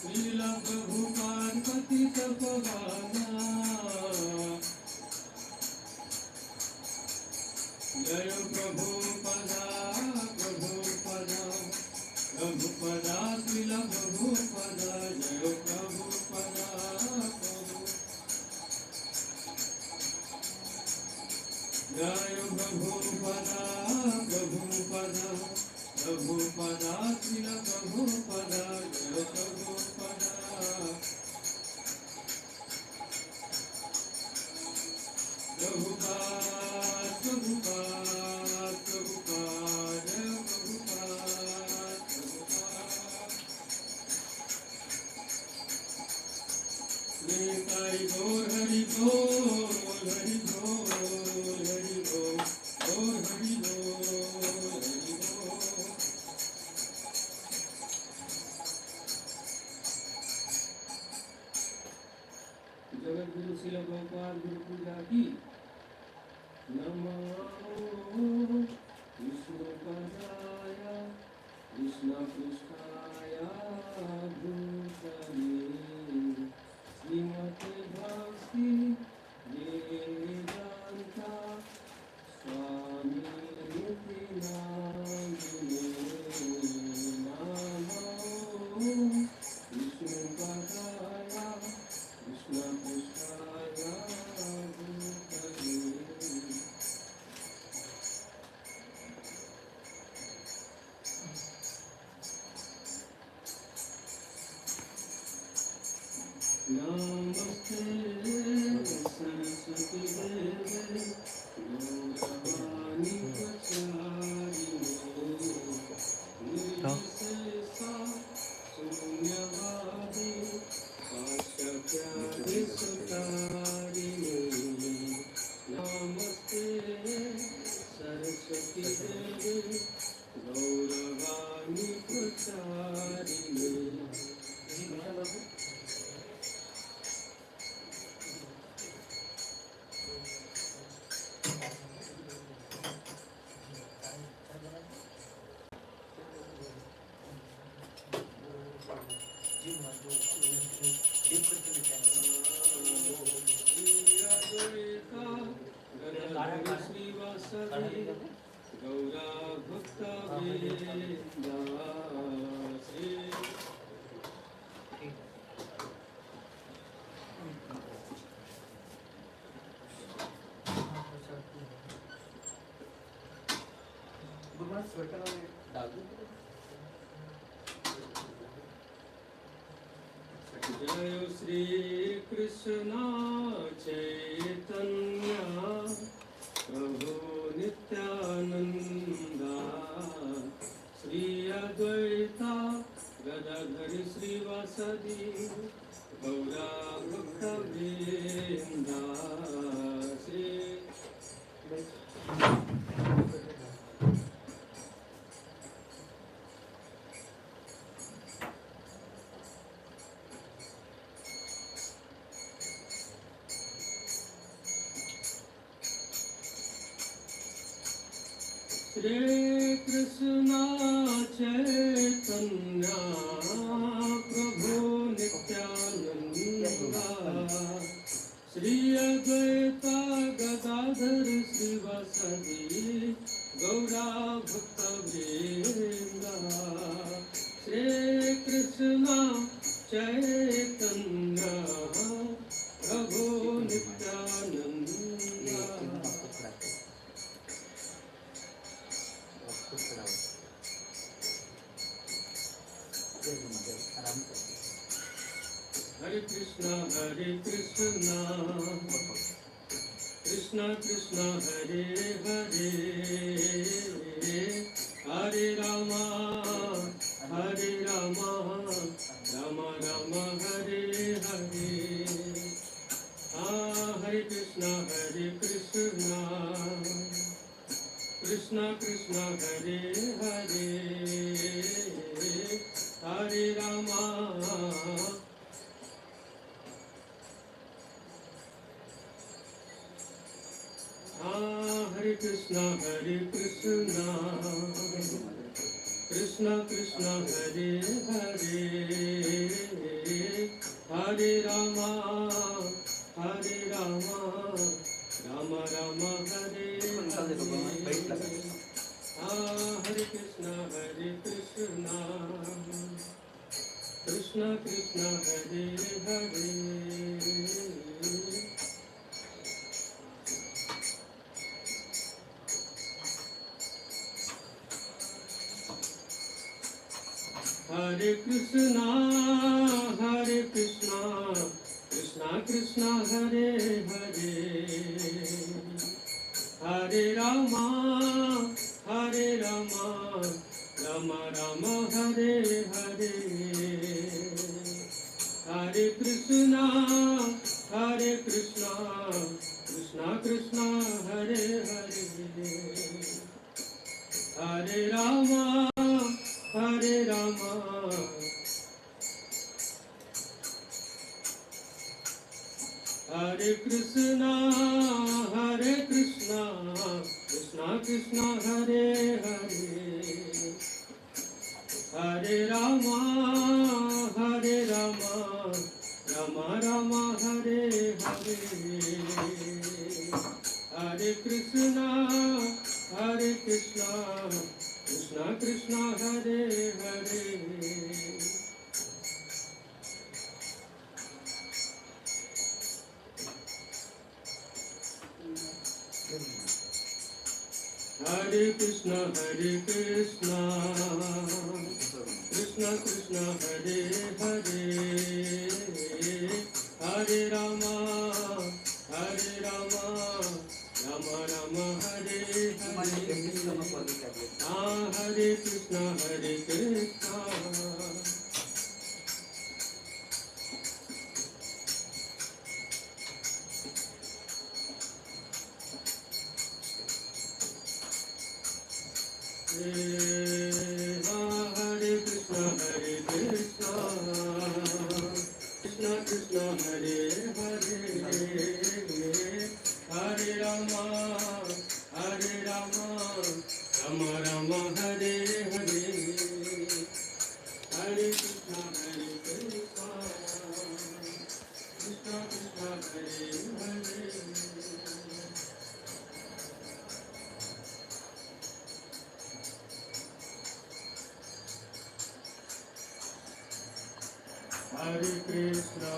लीला प्रभु पार्वती तपवाना जय प्रभु पदा लीला प्रभु पदा जय प्रभु पदा जय प्रभुपदा प्रभुपदा प्रभुपदा श्रील प्रभुपदा जय प्रभुपदा प्रभुपाद प्रभुपाद प्रभुपाद जय प्रभुपाद प्रभुपाद निताई गौर हरि बोल हरि बोल हरि बोल गौर हरि बोल हरि बोल जगत गुरु शिल गोपाल गुरु पूजा की नमो विष्णु पदाय कृष्ण पृष्ठाय भूतले श्रीमते भक्ति वेदांता स्वामी नित्यानंदे नमो विष्णु पदाय कृष्ण पृष्ठाय भूतले नमस्ते सरस्वती देवे गौरवाणी प्रचारिणे निर्विशेषा शून्यवादी पाश्चात्यादिसुतारिणे नमस्ते सरस्वती देवे गौरवाणी प्रचारिणे गौरा भक्त जय श्री कृष्ण चैतन्य प्रभु नित्यानंदा श्री अद्वैता गदाधर श्रीवासदि गौरा भक्तवृंदा श्री श्री कृष्ण चैतन्य प्रभु Nityananda Shri Advaita Gadadhar श्रीवासदि Gaura Bhakta Vrinda, Shri Krishna Chaitanya, Prabhu Nityananda. Hare Krishna, Krishna Krishna, Hare Hare, Hare Rama, Rama Rama, Hare Hare. Hare Krishna, Krishna Krishna, Hare Hare, Hare Rama. Hare Krishna, Krishna Krishna, Hare Hare, Hare Rama, Rama Rama, Hare Hare. Hare Krishna, Krishna Krishna, Hare Hare. Hare Krishna, Krishna Krishna, Hare Hare, Hare Rama, Rama Rama, Hare Hare. Hare Krishna, Krishna Krishna, Hare Hare, Hare Rama, Hare Krishna, Krishna Krishna, Hare Hare, Hare Rama, Rama Rama, Hare Hare. Hare Krishna, Krishna Krishna, Hare Hare. Hare Krishna, Krishna Krishna, Hare Hare, Hare Rama, Rama Rama, Hare Hare. Hare Krishna, Krishna. Hare Krishna, Krishna Krishna, Hare Hare, Hare Rama, Rama Rama, Hare Hare. Hare Krishna, Krishna Krishna, Hare Hare. Hare Krishna,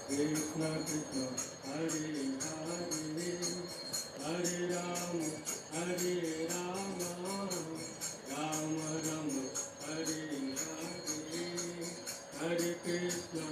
Krishna Krishna, Hare Hare, Hare Rama, Rama Rama, Hare Hare. Hare Krishna,